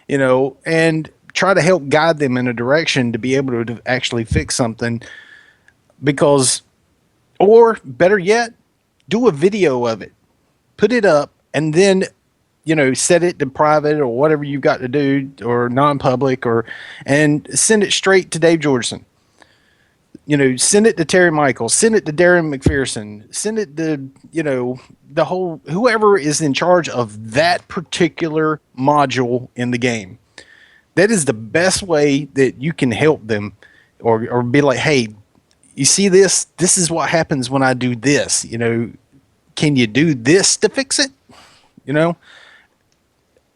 [SPEAKER 3] and try to help guide them in a direction to be able to actually fix something. Because, or better yet, do a video of it, put it up, and then set it to private or whatever you've got to do, or non-public, and send it straight to Dave Georgeson. Send it to Terry Michaels, send it to Darren McPherson, send it to, the whole, whoever is in charge of that particular module in the game. That is the best way that you can help them, or be like, hey, you see this? This is what happens when I do this. Can you do this to fix it?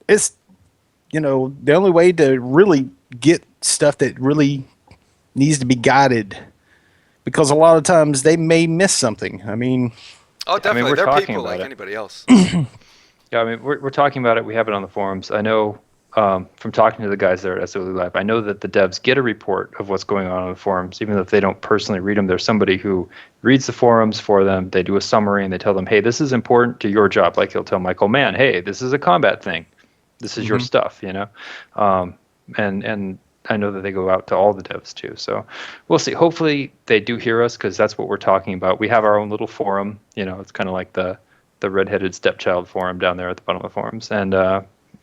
[SPEAKER 3] It's, the only way to really get stuff that really needs to be guided, because a lot of times they may miss something. I mean,
[SPEAKER 1] oh, definitely.
[SPEAKER 4] We're
[SPEAKER 1] They're
[SPEAKER 4] talking
[SPEAKER 1] people
[SPEAKER 4] about
[SPEAKER 1] like
[SPEAKER 4] it.
[SPEAKER 1] anybody else.
[SPEAKER 4] Yeah, I mean, we're talking about it. We have it on the forums. I know from talking to the guys there at SOE Live, I know that the devs get a report of what's going on the forums, even if they don't personally read them. There's somebody who reads the forums for them. They do a summary and they tell them, hey, this is important to your job. Like he'll tell Michael Mann, hey, this is a combat thing. This is your stuff, you know? And I know that they go out to all the devs too. So we'll see. Hopefully they do hear us, because that's what we're talking about. We have our own little forum. You know, it's kind of like the redheaded stepchild forum down there at the bottom of the forums. And,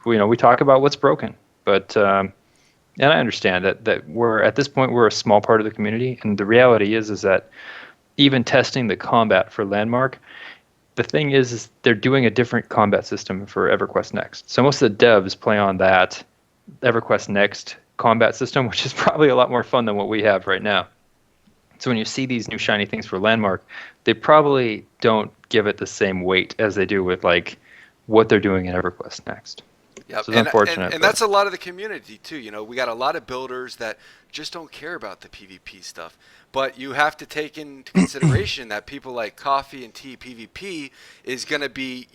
[SPEAKER 4] we talk about what's broken. But and I understand that we're at this point, we're a small part of the community. And the reality is that even testing the combat for Landmark, the thing is they're doing a different combat system for EverQuest Next. So most of the devs play on that EverQuest Next combat system, which is probably a lot more fun than what we have right now. So when you see these new shiny things for Landmark, they probably don't give it the same weight as they do with like what they're doing in EverQuest Next.
[SPEAKER 1] Yep.
[SPEAKER 4] So it's unfortunate.
[SPEAKER 1] And that's a lot of the community too. You know, we got a lot of builders that just don't care about the PvP stuff. But you have to take into consideration that people like Coffee and Tea PvP is going to be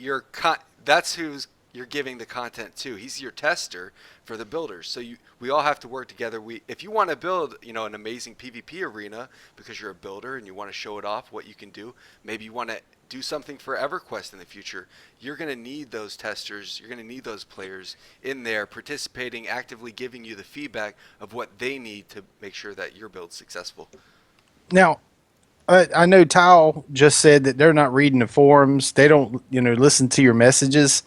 [SPEAKER 1] that's who's you're giving the content to. He's your tester for the builders. So we all have to work together. If you want to build, an amazing PvP arena because you're a builder and you want to show it off what you can do, maybe you want to do something for EverQuest in the future, you're going to need those testers, you're going to need those players in there participating, actively giving you the feedback of what they need to make sure that your build's successful.
[SPEAKER 3] Now, I know Tile just said that they're not reading the forums. They don't, listen to your messages.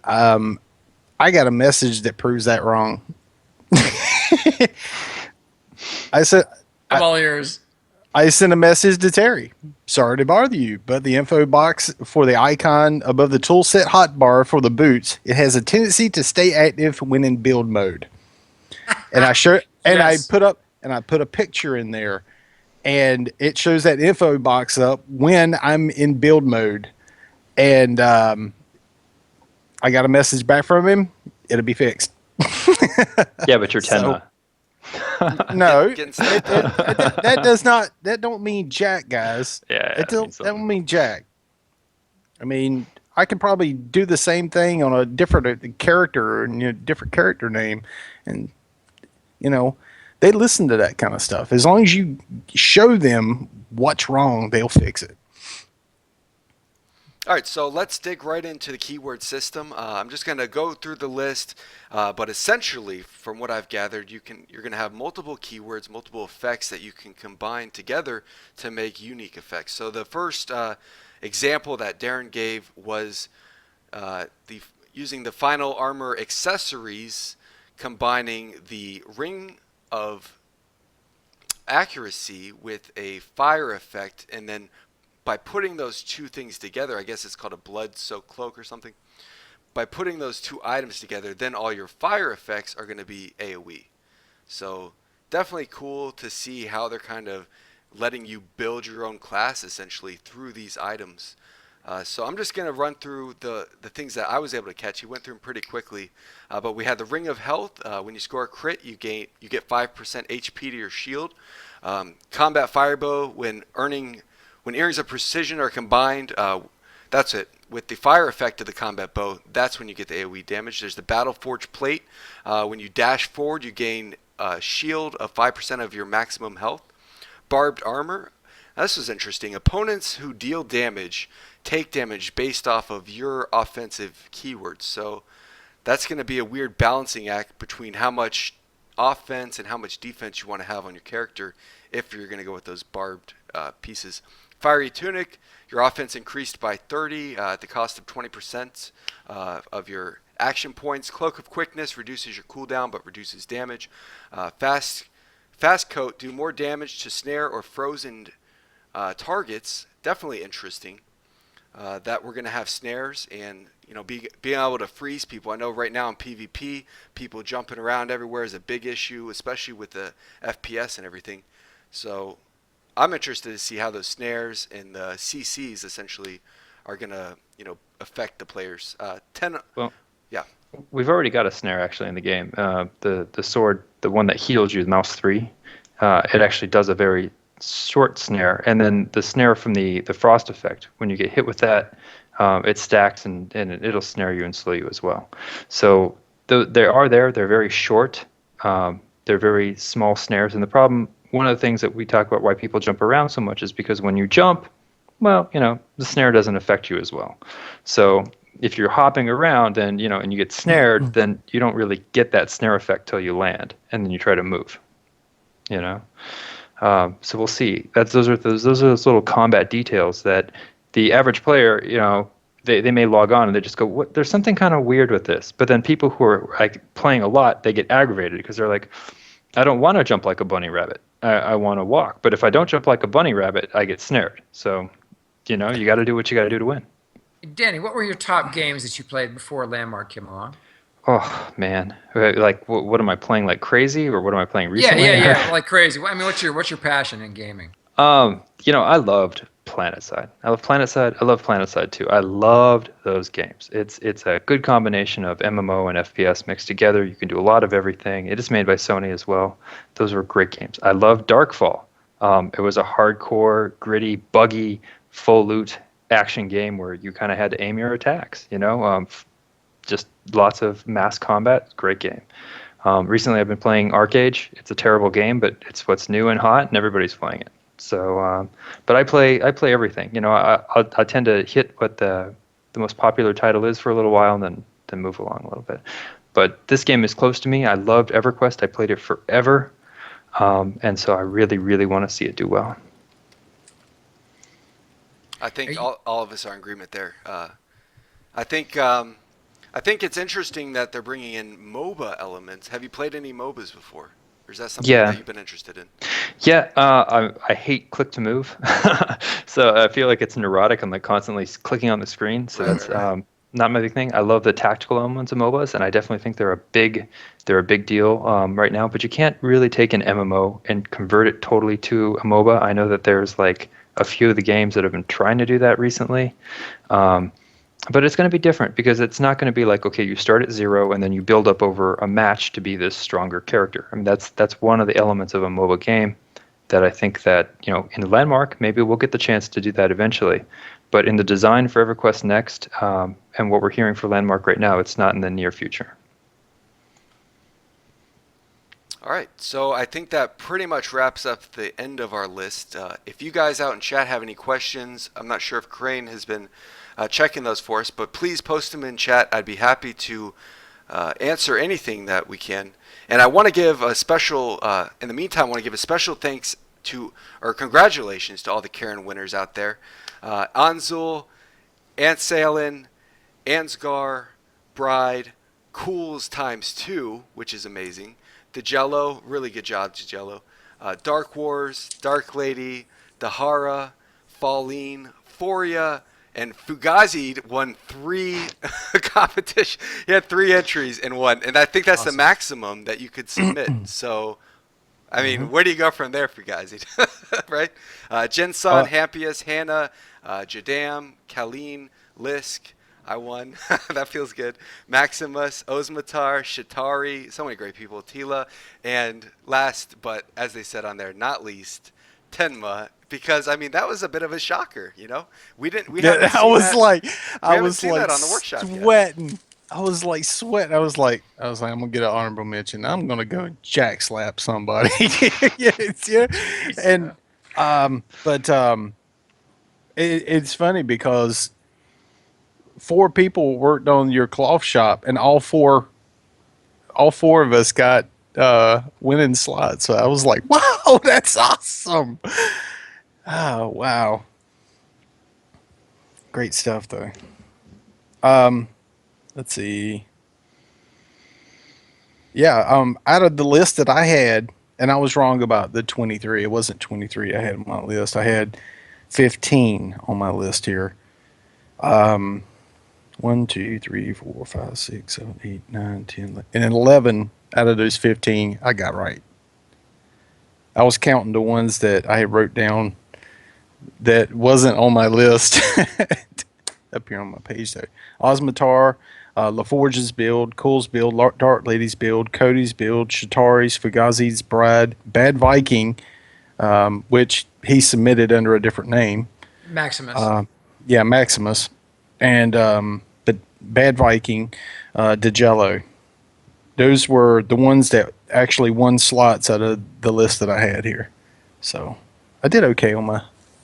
[SPEAKER 3] I got a message that proves that wrong. I said,
[SPEAKER 2] I'm all ears.
[SPEAKER 3] I sent a message to Terry. Sorry to bother you, but the info box for the icon above the toolset hotbar for the boots, it has a tendency to stay active when in build mode. And I
[SPEAKER 2] Yes.
[SPEAKER 3] I put a picture in there, and it shows that info box up when I'm in build mode. And I got a message back from him. It'll be fixed.
[SPEAKER 4] Yeah, but you're 10.
[SPEAKER 3] So- No,
[SPEAKER 1] Getting stuff.
[SPEAKER 3] that don't mean jack, guys.
[SPEAKER 4] Yeah,
[SPEAKER 3] It
[SPEAKER 4] it means
[SPEAKER 3] that don't mean jack. I mean, I can probably do the same thing on a different character and different character name, and they listen to that kind of stuff. As long as you show them what's wrong, they'll fix it.
[SPEAKER 1] All right, so let's dig right into the keyword system. I'm just going to go through the list, but essentially, from what I've gathered, you're going to have multiple keywords, multiple effects that you can combine together to make unique effects. So the first example that Darren gave was using the Final Armor accessories, combining the Ring of Accuracy with a fire effect, and then by putting those two things together, I guess it's called a blood-soaked cloak or something. By putting those two items together, then all your fire effects are going to be AoE. So definitely cool to see how they're kind of letting you build your own class essentially through these items. So I'm just going to run through the things that I was able to catch. He went through them pretty quickly. But we had the Ring of Health. When you score a crit, you get 5% HP to your shield. Combat Firebow, when earrings of precision are combined, that's it. With the fire effect of the combat bow, that's when you get the AoE damage. There's the Battle Forge plate. When you dash forward, you gain a shield of 5% of your maximum health. Barbed armor. Now, this is interesting. Opponents who deal damage take damage based off of your offensive keywords. So that's going to be a weird balancing act between how much offense and how much defense you want to have on your character if you're going to go with those barbed pieces. Fiery Tunic, your offense increased by 30 at the cost of 20% of your action points. Cloak of Quickness reduces your cooldown but reduces damage. Fast Coat, do more damage to snare or frozen targets. Definitely interesting that we're going to have snares and being able to freeze people. I know right now in PvP, people jumping around everywhere is a big issue, especially with the FPS and everything. So I'm interested to see how those snares and the CCs essentially are going to, affect the players.
[SPEAKER 4] Well,
[SPEAKER 1] yeah.
[SPEAKER 4] we've already got a snare actually in the game. The sword, the one that heals you, the Mouse 3, it actually does a very short snare. And then the snare from the Frost effect, when you get hit with that, it stacks and it'll snare you and slow you as well. So they are there. They're very short. They're very small snares. And the problem, one of the things that we talk about why people jump around so much is because when you jump, well, the snare doesn't affect you as well. So if you're hopping around and and you get snared, then you don't really get that snare effect till you land, and then you try to move. So we'll see. Those are those little combat details that the average player, they may log on and they just go, "What? There's something kind of weird with this." But then people who are like playing a lot, they get aggravated because they're like, "I don't want to jump like a bunny rabbit. I want to walk. But if I don't jump like a bunny rabbit, I get snared." So, you got to do what you got to do to win.
[SPEAKER 2] Danny, what were your top games that you played before Landmark came along?
[SPEAKER 4] Oh man, like what am I playing like crazy, or what am I playing recently?
[SPEAKER 2] Yeah, like crazy. I mean, what's your passion in gaming?
[SPEAKER 4] I loved PlanetSide. I love PlanetSide. I love PlanetSide 2. I loved those games. It's a good combination of MMO and FPS mixed together. You can do a lot of everything. It is made by Sony as well. Those were great games. I loved Darkfall. It was a hardcore, gritty, buggy, full loot action game where you kind of had to aim your attacks. Just lots of mass combat. Great game. Recently, I've been playing ArcAge. It's a terrible game, but it's what's new and hot, and everybody's playing it. So, but I play everything. I tend to hit what the most popular title is for a little while, and then move along a little bit. But this game is close to me. I loved EverQuest. I played it forever, and so I really, really want to see it do well.
[SPEAKER 1] I think all of us are in agreement there. I think it's interesting that they're bringing in MOBA elements. Have you played any MOBAs before? Or is that something that you've been interested in?
[SPEAKER 4] Yeah, I hate click to move. So I feel like it's neurotic. I'm like constantly clicking on the screen. So that's not my big thing. I love the tactical elements of MOBAs, and I definitely think they're a big deal right now. But you can't really take an MMO and convert it totally to a MOBA. I know that there's like a few of the games that have been trying to do that recently. But it's going to be different because it's not going to be like, okay, you start at 0 and then you build up over a match to be this stronger character. I mean, that's one of the elements of a MOBA game that I think that, in Landmark, maybe we'll get the chance to do that eventually. But in the design for EverQuest Next, and what we're hearing for Landmark right now, it's not in the near future.
[SPEAKER 1] All right, so I think that pretty much wraps up the end of our list. If you guys out in chat have any questions, I'm not sure if Crane has been checking those for us, but please post them in chat. I'd be happy to answer anything that we can. And I want to give a special, in the meantime, I want to give a special thanks or congratulations to all the Karen winners out there. Anzul, Ansalin, Ansgar, Bride, Cools ×2, which is amazing. Dejello, really good job, Dejello. Dark Wars, Dark Lady, Dahara, Falleen, Foria, and Fugazi won 3 competition. He had 3 entries and won, and I think that's awesome. The maximum that you could submit. So, I mean, where do you go from there, Fugazi? Right? Jenson, Hampius, Hannah, Jadam, Kaleen, Lisk. I won. That feels good. Maximus, Osmatar, Shatari, so many great people. Tila, and last, but as they said on there, not least, Tenma. Because I mean, that was a bit of a shocker. We didn't. We haven't seen that.
[SPEAKER 3] I was like
[SPEAKER 1] that on the workshop
[SPEAKER 3] sweating.
[SPEAKER 1] Yet.
[SPEAKER 3] I was like sweating. I was like, I'm gonna get an honorable mention. I'm gonna go jack slap somebody. And it's funny because 4 people worked on your cloth shop, and all four of us got winning slots. So I was like, wow, that's awesome. Oh, wow. Great stuff, though. Let's see. Yeah, out of the list that I had, and I was wrong about the 23. It wasn't 23 I had on my list. I had 15 on my list here. 1, 2, 3, 4, 5, 6, 7, 8, 9, 10, 11. And 11 out of those 15 I got right. I was counting the ones that I wrote down that wasn't on my list up here on my page though. Osmatar, LaForge's build, Cool's build, Dark Lady's build, Cody's build, Shatari's, Fugazi's Bride, Bad Viking, which he submitted under a different name.
[SPEAKER 2] Maximus.
[SPEAKER 3] Maximus. And but Bad Viking, Dejello, those were the ones that actually won slots out of the list that I had here. So I did okay on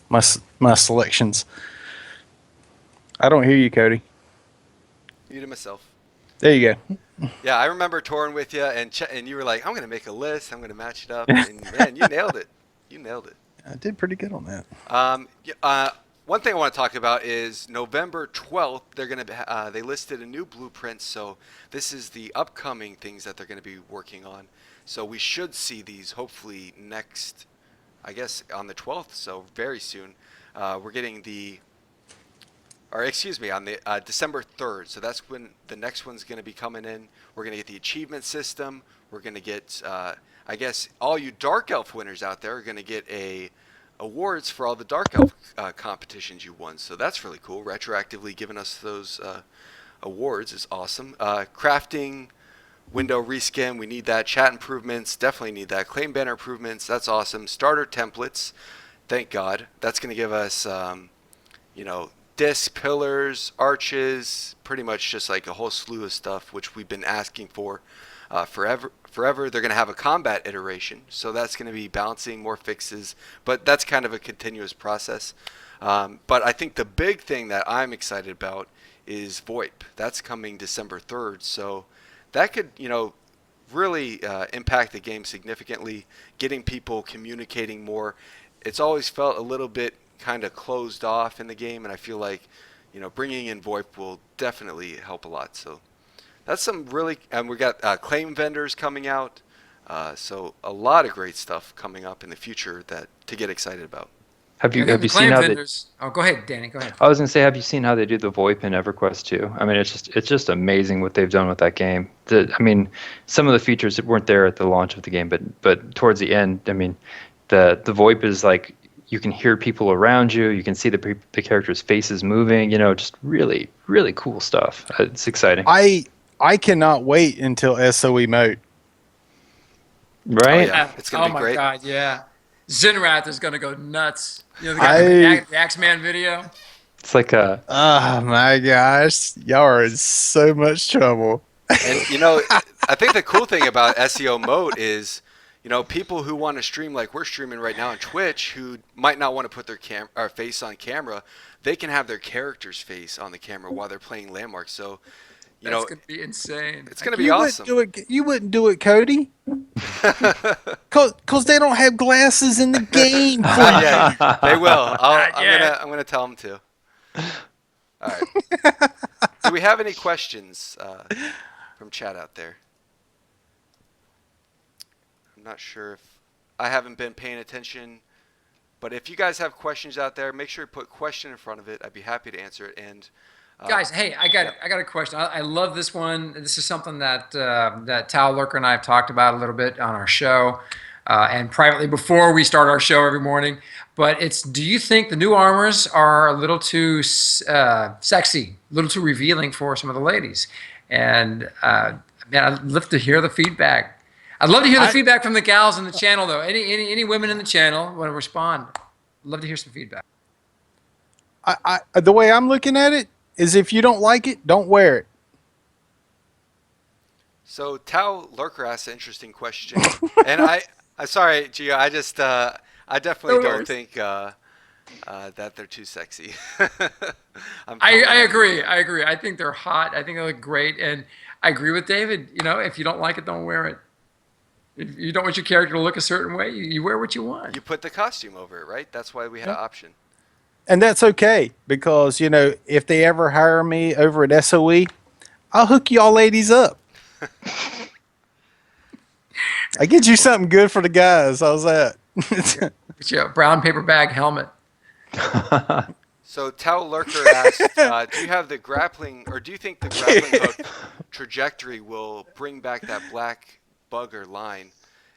[SPEAKER 3] my selections. I don't hear you, Cody.
[SPEAKER 1] Muted myself.
[SPEAKER 3] There you go.
[SPEAKER 1] Yeah, I remember touring with you, and you were like, "I'm gonna make a list. I'm gonna match it up." And man, you nailed it. You nailed it.
[SPEAKER 3] I did pretty good on that.
[SPEAKER 1] One thing I want to talk about is November 12th. They listed a new blueprint. So this is the upcoming things that they're going to be working on. So we should see these hopefully next, I guess, on the 12th. So very soon. We're getting on the December 3rd. So that's when the next one's going to be coming in. We're going to get the achievement system. We're going to get, I guess, all you Dark Elf winners out there are going to get awards for all the Dark Elf competitions you won. So that's really cool. Retroactively giving us those awards is awesome. Crafting, window reskin, we need that. Chat improvements, definitely need that. Claim banner improvements, that's awesome. Starter templates, thank God. That's going to give us, disc, pillars, arches, pretty much just like a whole slew of stuff, which we've been asking for forever. They're going to have a combat iteration, so that's going to be balancing more fixes, but that's kind of a continuous process. But I think the big thing that I'm excited about is VoIP. That's coming December 3rd, so that could, really impact the game significantly, getting people communicating more. It's always felt a little bit kind of closed off in the game, and I feel like, bringing in VoIP will definitely help a lot. So that's some really, and we got claim vendors coming out, so a lot of great stuff coming up in the future to get excited about.
[SPEAKER 4] Have you
[SPEAKER 2] The
[SPEAKER 4] seen
[SPEAKER 2] claim
[SPEAKER 4] how
[SPEAKER 2] vendors. Oh, go ahead, Danny. Go ahead.
[SPEAKER 4] I was gonna say, have you seen how they do the VoIP in EverQuest 2? I mean, it's just amazing what they've done with that game. Some of the features that weren't there at the launch of the game, but towards the end, I mean, the VoIP is like, you can hear people around you. You can see the characters' faces moving. Just really, really cool stuff. It's exciting.
[SPEAKER 3] I cannot wait until SOE mode.
[SPEAKER 4] Right?
[SPEAKER 1] Oh, yeah. It's gonna be great.
[SPEAKER 2] Oh my God, yeah. Zinrath is gonna go nuts. The
[SPEAKER 3] I-
[SPEAKER 2] guy from the Axeman video.
[SPEAKER 4] It's like a
[SPEAKER 3] Oh my gosh, y'all are in so much trouble.
[SPEAKER 1] And I think the cool thing about SEO mode is, people who want to stream like we're streaming right now on Twitch, who might not want to put their face on camera, they can have their character's face on the camera while they're playing Landmark. So,
[SPEAKER 2] That's gonna be insane.
[SPEAKER 1] it's gonna be awesome.
[SPEAKER 3] You wouldn't do it, Cody. Cause they don't have glasses in the game.
[SPEAKER 1] Yeah, they will.
[SPEAKER 2] yet.
[SPEAKER 1] I'm gonna tell them to. All right. Do we have any questions from chat out there? I'm not sure if I haven't been paying attention, but if you guys have questions out there, make sure you put question in front of it. I'd be happy to answer it. And
[SPEAKER 2] Guys, hey, I got a question. I love this one. This is something that that Tal Lurker and I have talked about a little bit on our show, and privately before we start our show every morning. But do you think the new armors are a little too sexy, a little too revealing for some of the ladies? And man, I'd love to hear the feedback. I'd love to hear the feedback from the gals in the channel, though. Any women in the channel want to respond? I'd love to hear some feedback.
[SPEAKER 3] The way I'm looking at it is, if you don't like it, don't wear it.
[SPEAKER 1] so Tao Lurker asked an interesting question, and I'm sorry, Gio. I definitely don't think that they're too sexy.
[SPEAKER 2] I agree. I think they're hot. I think they look great, and I agree with David. If you don't like it, don't wear it. If you don't want your character to look a certain way, you wear what you want.
[SPEAKER 1] You put the costume over it, right? That's why we had an option.
[SPEAKER 3] And that's okay, because, if they ever hire me over at SOE, I'll hook y'all ladies up. I get you something good for the guys. How's that?
[SPEAKER 2] Get you a brown paper bag helmet.
[SPEAKER 1] So Tao Lurker asked, do you have the grappling, or do you think the grappling hook trajectory will bring back that black bugger line?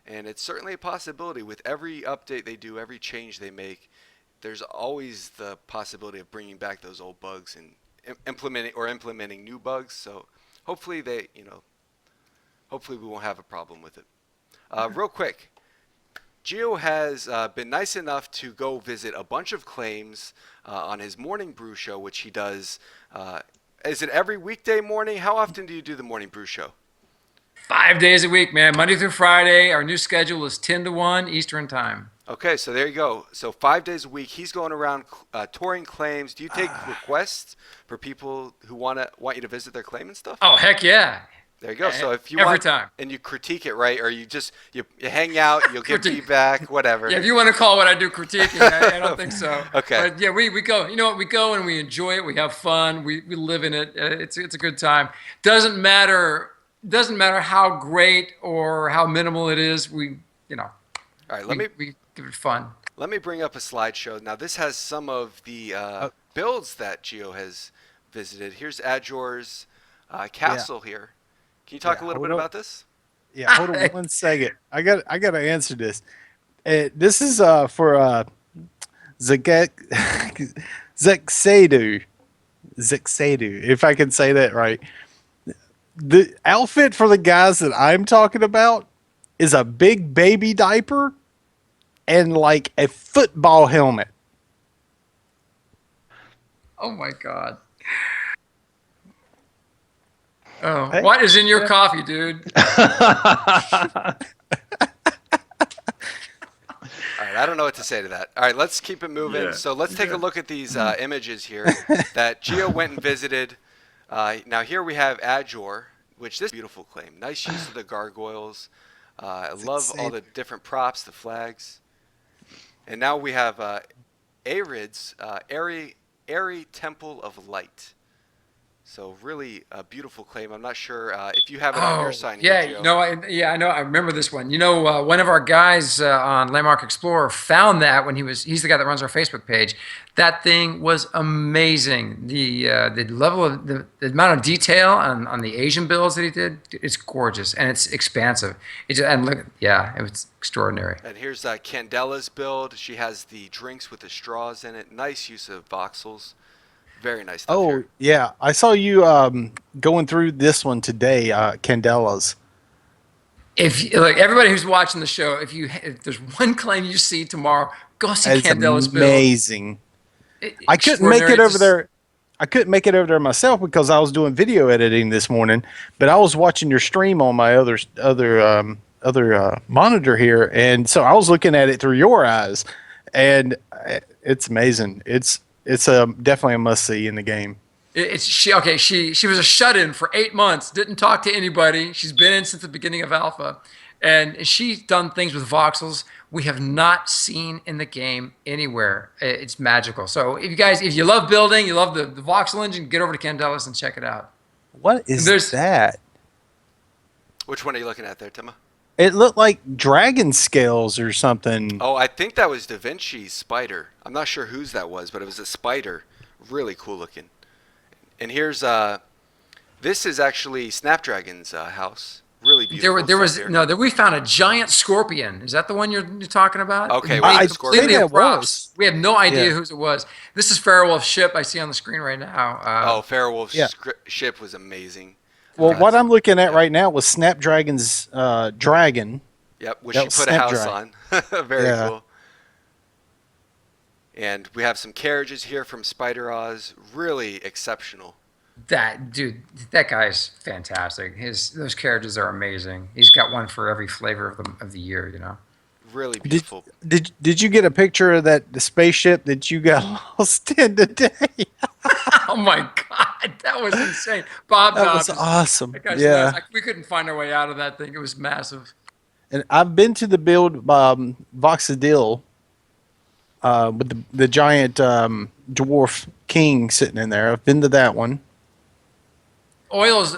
[SPEAKER 1] And it's certainly a possibility. With every update they do, every change they make, there's always the possibility of bringing back those old bugs and implementing new bugs. So hopefully hopefully we won't have a problem with it. Real quick, Gio has been nice enough to go visit a bunch of claims on his Morning Brew show, which he does. Is it every weekday morning? How often do you do the Morning Brew show?
[SPEAKER 2] 5 days a week, man. Monday through Friday. Our new schedule is 10 to 1 Eastern time.
[SPEAKER 1] Okay, so there you go. So 5 days a week, he's going around touring claims. Do you take requests for people who want you to visit their claim and stuff?
[SPEAKER 2] Oh, heck yeah.
[SPEAKER 1] There you go. So if you
[SPEAKER 2] Every
[SPEAKER 1] want,
[SPEAKER 2] time.
[SPEAKER 1] and you critique it, right? Or you just you hang out, you'll give feedback, whatever.
[SPEAKER 2] Yeah, if you want to call what I do critiquing, I don't think so.
[SPEAKER 1] Okay.
[SPEAKER 2] But yeah, we go. You know what? We go and we enjoy it. We have fun. We live in it. It's a good time. Doesn't matter how great or how minimal it is.
[SPEAKER 1] All right,
[SPEAKER 2] we give it fun.
[SPEAKER 1] let me bring up a slideshow. Now this has some of the builds that Geo has visited. Here's Ajor's castle here. Can you talk a little bit about this?
[SPEAKER 3] Yeah, hold on 1 second. I got to answer this. This is for Zexedu, if I can say that right. The outfit for the guys that I'm talking about is a big baby diaper and like a football helmet.
[SPEAKER 2] Oh my God. Oh,
[SPEAKER 3] Hey.
[SPEAKER 2] what is in your coffee, dude?
[SPEAKER 1] All right, I don't know what to say to that. All right, let's keep it moving.
[SPEAKER 2] Yeah.
[SPEAKER 1] So let's take a look at these images here that Geo went and visited. Now here we have Ajor, which this beautiful claim. Nice use of the gargoyles. I love all the different props, the flags. And now we have Arid's Airy Temple of Light. So really a beautiful claim. I'm not sure if you have it on your sign
[SPEAKER 2] yeah,
[SPEAKER 1] here, Geo.
[SPEAKER 2] no, I know. I remember this one. One of our guys on Landmark Explorer found that when he's the guy that runs our Facebook page. That thing was amazing. The level of the amount of detail on the Asian builds that he did, it's gorgeous and it's expansive. It was extraordinary.
[SPEAKER 1] And here's Candela's build. She has the drinks with the straws in it. Nice use of voxels. Very nice stuff
[SPEAKER 3] Oh,
[SPEAKER 1] here.
[SPEAKER 3] yeah. I saw you going through this one today, Candela's.
[SPEAKER 2] If everybody who's watching the show, if there's one claim you see tomorrow, go see
[SPEAKER 3] It's
[SPEAKER 2] Candela's build.
[SPEAKER 3] amazing. I couldn't make it over there. I couldn't make it over there myself because I was doing video editing this morning, but I was watching your stream on my other monitor here, and so I was looking at it through your eyes, and it's amazing. It's definitely a must see in the game.
[SPEAKER 2] She was a shut-in for 8 months, didn't talk to anybody. She's been in since the beginning of alpha, and she's done things with voxels we have not seen in the game anywhere. It's magical. So if you love building, you love the voxel engine, get over to Candelas and check it out.
[SPEAKER 3] What is that?
[SPEAKER 1] Which one are you looking at there, Tima?
[SPEAKER 3] It looked like dragon scales or something.
[SPEAKER 1] Oh, I think that was Da Vinci's spider. I'm not sure whose that was, but it was a spider. Really cool looking. And here's this is actually Snapdragon's house. Really beautiful.
[SPEAKER 2] We found a giant scorpion. Is that the one you're talking about?
[SPEAKER 1] Okay,
[SPEAKER 3] I
[SPEAKER 1] scorpion.
[SPEAKER 3] think it
[SPEAKER 2] props.
[SPEAKER 3] was.
[SPEAKER 2] We have no idea
[SPEAKER 3] Yeah.
[SPEAKER 2] whose it was. This is Fairwolf's ship I see on the screen right now.
[SPEAKER 1] Fairwolf's
[SPEAKER 3] Yeah.
[SPEAKER 1] ship was amazing.
[SPEAKER 3] Well, what I'm looking at right now was Snapdragon's dragon.
[SPEAKER 1] Yep, which
[SPEAKER 3] That
[SPEAKER 1] she
[SPEAKER 3] was
[SPEAKER 1] put a house
[SPEAKER 3] Snapdragon.
[SPEAKER 1] on. Very
[SPEAKER 3] Yeah.
[SPEAKER 1] cool. And we have some carriages here from Spider Oz. Really exceptional.
[SPEAKER 2] That guy's fantastic. Those carriages are amazing. He's got one for every flavor of the year.
[SPEAKER 1] Really beautiful.
[SPEAKER 3] Did you get a picture of the spaceship that you got lost in today?
[SPEAKER 2] Oh my God, that was insane. Bob
[SPEAKER 3] That
[SPEAKER 2] Dobbs.
[SPEAKER 3] was awesome.
[SPEAKER 2] That guy's
[SPEAKER 3] Yeah.
[SPEAKER 2] nuts. We couldn't find our way out of that thing. It was massive.
[SPEAKER 3] And I've been to the build Voxadil with the giant dwarf king sitting in there. I've been to that one.
[SPEAKER 2] Oil's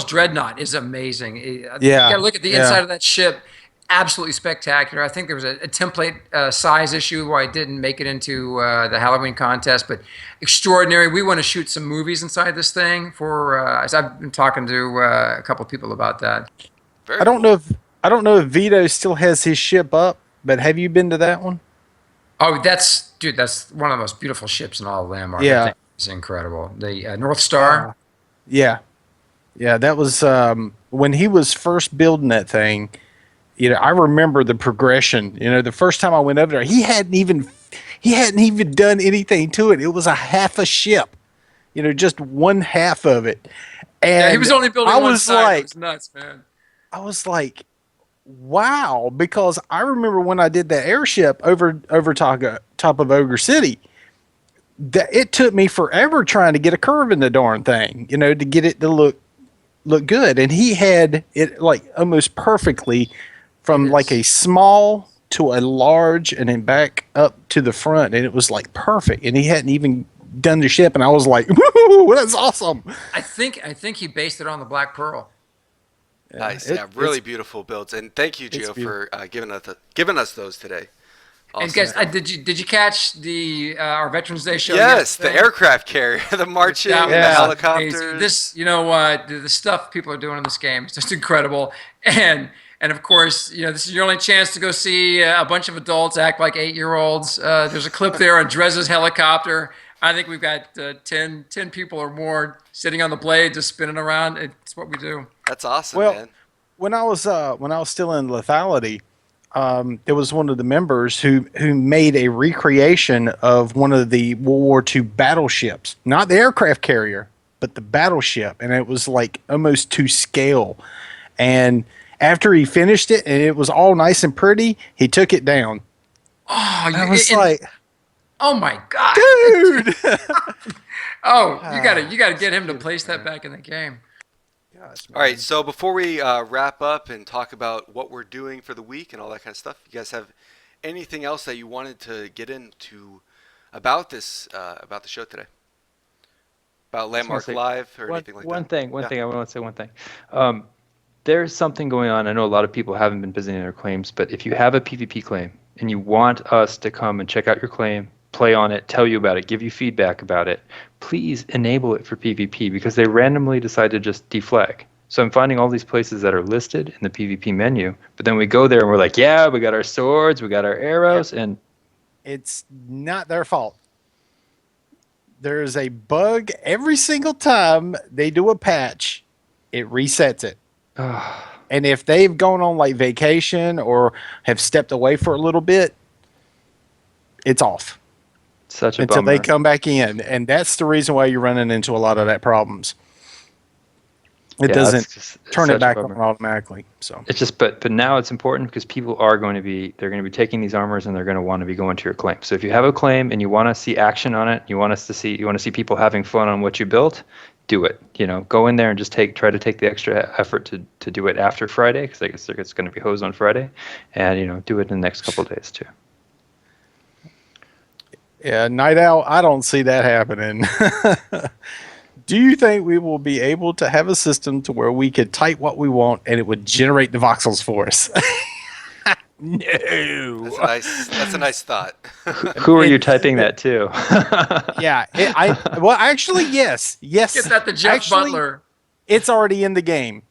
[SPEAKER 2] Dreadnought is amazing. You
[SPEAKER 3] Yeah,
[SPEAKER 2] gotta look at the
[SPEAKER 3] yeah.
[SPEAKER 2] inside of that ship. Absolutely spectacular. I think there was a template size issue where I didn't make it into the Halloween contest, but extraordinary. We want to shoot some movies inside this thing. As I've been talking to a couple of people about that.
[SPEAKER 1] Very
[SPEAKER 3] I don't
[SPEAKER 1] cool.
[SPEAKER 3] know if Vito still has his ship up, but have you been to that one?
[SPEAKER 2] Oh, that's one of the most beautiful ships in all of Landmark.
[SPEAKER 3] Yeah.
[SPEAKER 2] I think it's incredible. The North Star.
[SPEAKER 3] Yeah, that was when he was first building that thing. I remember the progression. The first time I went over there, he hadn't even done anything to it. It was a half a ship, just one half of it, And
[SPEAKER 2] Yeah, he was only building
[SPEAKER 3] I
[SPEAKER 2] one
[SPEAKER 3] was
[SPEAKER 2] side.
[SPEAKER 3] like,
[SPEAKER 2] It was nuts, man.
[SPEAKER 3] I was like, wow, because I remember when I did that airship over top of Ogre City, that it took me forever trying to get a curve in the darn thing, to get it to look good. And he had it like almost perfectly from
[SPEAKER 2] It
[SPEAKER 3] like
[SPEAKER 2] is.
[SPEAKER 3] a small to a large and then back up to the front, and it was like perfect. And he hadn't even done the ship, and I was like, woo, that's awesome.
[SPEAKER 2] I think he based it on the Black Pearl.
[SPEAKER 1] Nice.
[SPEAKER 3] It-
[SPEAKER 1] Yeah, really
[SPEAKER 3] it's-
[SPEAKER 1] beautiful builds. And thank you,
[SPEAKER 3] it's
[SPEAKER 1] Gio, for giving us those today.
[SPEAKER 2] And
[SPEAKER 1] Awesome.
[SPEAKER 2] guys, did you catch the our Veterans Day show?
[SPEAKER 1] Yes, the
[SPEAKER 2] yesterday?
[SPEAKER 1] aircraft carrier, the marching,
[SPEAKER 2] That
[SPEAKER 1] the
[SPEAKER 2] was
[SPEAKER 1] helicopters.
[SPEAKER 2] amazing. This, you know what, the stuff people are doing in this game is just incredible. And of course, this is your only chance to go see a bunch of adults act like 8-year-olds. There's a clip there on Drez's helicopter. I think we've got 10 people or more sitting on the blade, just spinning around. It's what we do.
[SPEAKER 1] That's awesome,
[SPEAKER 3] Well,
[SPEAKER 1] man.
[SPEAKER 3] when I was still in lethality, there was one of the members who made a recreation of one of the World War II battleships, not the aircraft carrier, but the battleship, and it was like almost to scale. And after he finished it and it was all nice and pretty, he took it down.
[SPEAKER 2] Oh,
[SPEAKER 3] I was
[SPEAKER 2] and-
[SPEAKER 3] like,
[SPEAKER 2] oh my God.
[SPEAKER 3] dude.
[SPEAKER 2] Oh, you gotta get him to place that back in the game.
[SPEAKER 1] All right, so before we wrap up and talk about what we're doing for the week and all that kind of stuff, you guys have anything else that you wanted to get into about this, about the show today? About Landmark
[SPEAKER 4] say
[SPEAKER 1] Live or anything like
[SPEAKER 4] one
[SPEAKER 1] that?
[SPEAKER 4] thing. One
[SPEAKER 1] Yeah.
[SPEAKER 4] thing. I want to say one thing. There's something going on. I know a lot of people haven't been visiting their claims, but if you have a PvP claim and you want us to come and check out your claim, play on it, tell you about it, give you feedback about it, please enable it for PvP because they randomly decide to just deflag. So I'm finding all these places that are listed in the PvP menu, but then we go there and we're like, yeah, we got our swords, we got our arrows, and
[SPEAKER 3] It's not their fault. There is a bug every single time they do a patch, it resets it. And if they've gone on like vacation or have stepped away for a little bit, it's off
[SPEAKER 4] such a
[SPEAKER 3] until
[SPEAKER 4] bummer.
[SPEAKER 3] they come back in. And that's the reason why you're running into a lot of that problems. It
[SPEAKER 4] Yeah,
[SPEAKER 3] doesn't
[SPEAKER 4] it's just- it's
[SPEAKER 3] turn
[SPEAKER 4] such
[SPEAKER 3] it
[SPEAKER 4] a
[SPEAKER 3] back on
[SPEAKER 4] bummer.
[SPEAKER 3] automatically. So
[SPEAKER 4] It's just, but now it's important because people are going to be, they're going to be taking these armors and they're going to want to be going to your claim. So if you have a claim and you want to see action on it, you want to see people having fun on what you built, do it. Go in there and just try to take the extra effort to do it after Friday because I guess it's going to be hosed on Friday, and do it in the next couple of days too.
[SPEAKER 3] yeah, Night Owl, I don't see that happening. Do you think we will be able to have a system to where we could type what we want and it would generate the voxels for us? No.
[SPEAKER 1] That's a nice thought.
[SPEAKER 4] Who are you typing that to?
[SPEAKER 3] Yeah, well, actually, yes.
[SPEAKER 2] Get that to Jeff
[SPEAKER 3] Actually,
[SPEAKER 2] Butler.
[SPEAKER 3] It's already in the game.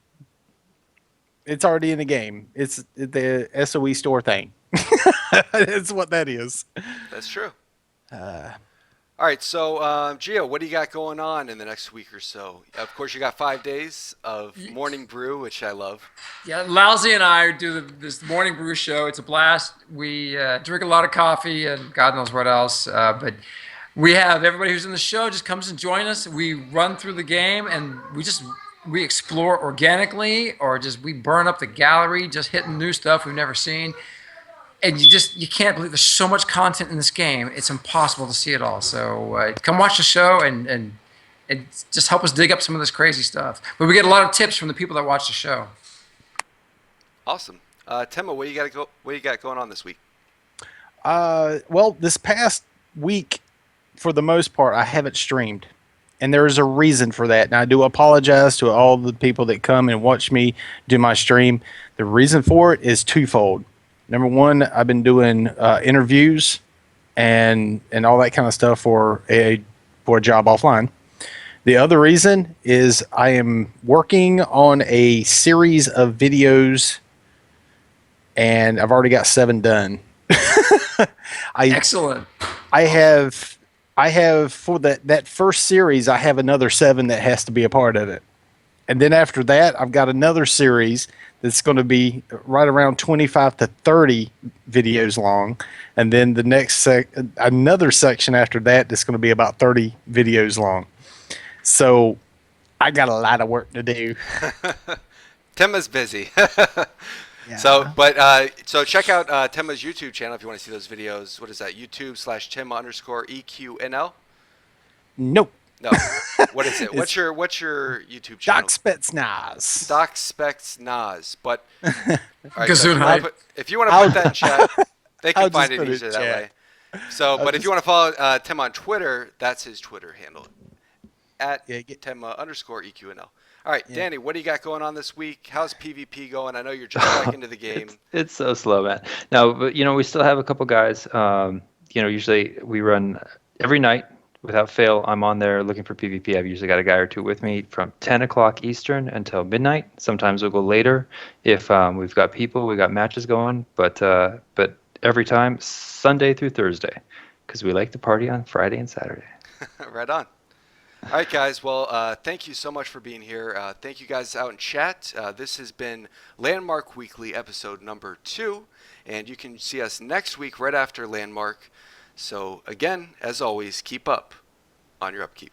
[SPEAKER 3] It's already in the game. It's the SOE store thing. That's what that is.
[SPEAKER 1] That's true. All right, so Gio, what do you got going on in the next week or so? Of course, you got 5 days of morning brew, which I love.
[SPEAKER 2] Yeah, Lousy and I do this morning brew show. It's a blast. We drink a lot of coffee and God knows what else. But we have everybody who's in the show just comes and join us. We run through the game and we explore organically or we burn up the gallery, just hitting new stuff we've never seen. And you can't believe there's so much content in this game. It's impossible to see it all. So come watch the show and just help us dig up some of this crazy stuff. But we get a lot of tips from the people that watch the show.
[SPEAKER 1] Awesome. Temma, what do you got going on this week?
[SPEAKER 3] Well, this past week, for the most part, I haven't streamed. And there is a reason for that. And I do apologize to all the people that come and watch me do my stream. The reason for it is twofold. Number one, I've been doing interviews and all that kind of stuff for a job offline. The other reason is I am working on a series of videos, and I've already got 7 done.
[SPEAKER 2] Excellent.
[SPEAKER 3] I have for that first series, I have another 7 that has to be a part of it. And then after that, I've got another series that's going to be right around 25 to 30 videos long. And then the next another section after that that's going to be about 30 videos long. So I got a lot of work to do.
[SPEAKER 1] Temma's busy.
[SPEAKER 3] Yeah.
[SPEAKER 1] So check out Temma's YouTube channel if you want to see those videos. What is that? YouTube/Temma_EQNL?
[SPEAKER 3] Nope.
[SPEAKER 1] No. What is it? What's your YouTube channel?
[SPEAKER 3] Doc Spetsnaz.
[SPEAKER 1] Doc Specs Nas. But all right,
[SPEAKER 2] Gesundheit.
[SPEAKER 1] if you want to put that in chat, they can
[SPEAKER 3] I'll
[SPEAKER 1] find
[SPEAKER 3] just
[SPEAKER 1] it
[SPEAKER 3] put it
[SPEAKER 1] easier
[SPEAKER 3] in
[SPEAKER 1] that
[SPEAKER 3] chat.
[SPEAKER 1] way. So, but if you want to follow Tim on Twitter, that's his Twitter handle at
[SPEAKER 3] Yeah,
[SPEAKER 1] Temma_EQNL. All right,
[SPEAKER 3] Yeah.
[SPEAKER 1] Danny, what do you got going on this week? How's PvP going? I know you're just back into the game.
[SPEAKER 4] It's so slow, man. No, but we still have a couple guys. Usually we run every night without fail. I'm on there looking for PvP. I've usually got a guy or two with me from 10 o'clock Eastern until midnight. Sometimes we'll go later if we've got people, we got matches going. But every time Sunday through Thursday, because we like to party on Friday and Saturday.
[SPEAKER 1] Right on. All right, guys. Well, thank you so much for being here. Thank you guys out in chat. This has been Landmark Weekly, episode number 2. And you can see us next week right after Landmark. So, again, as always, keep up on your upkeep.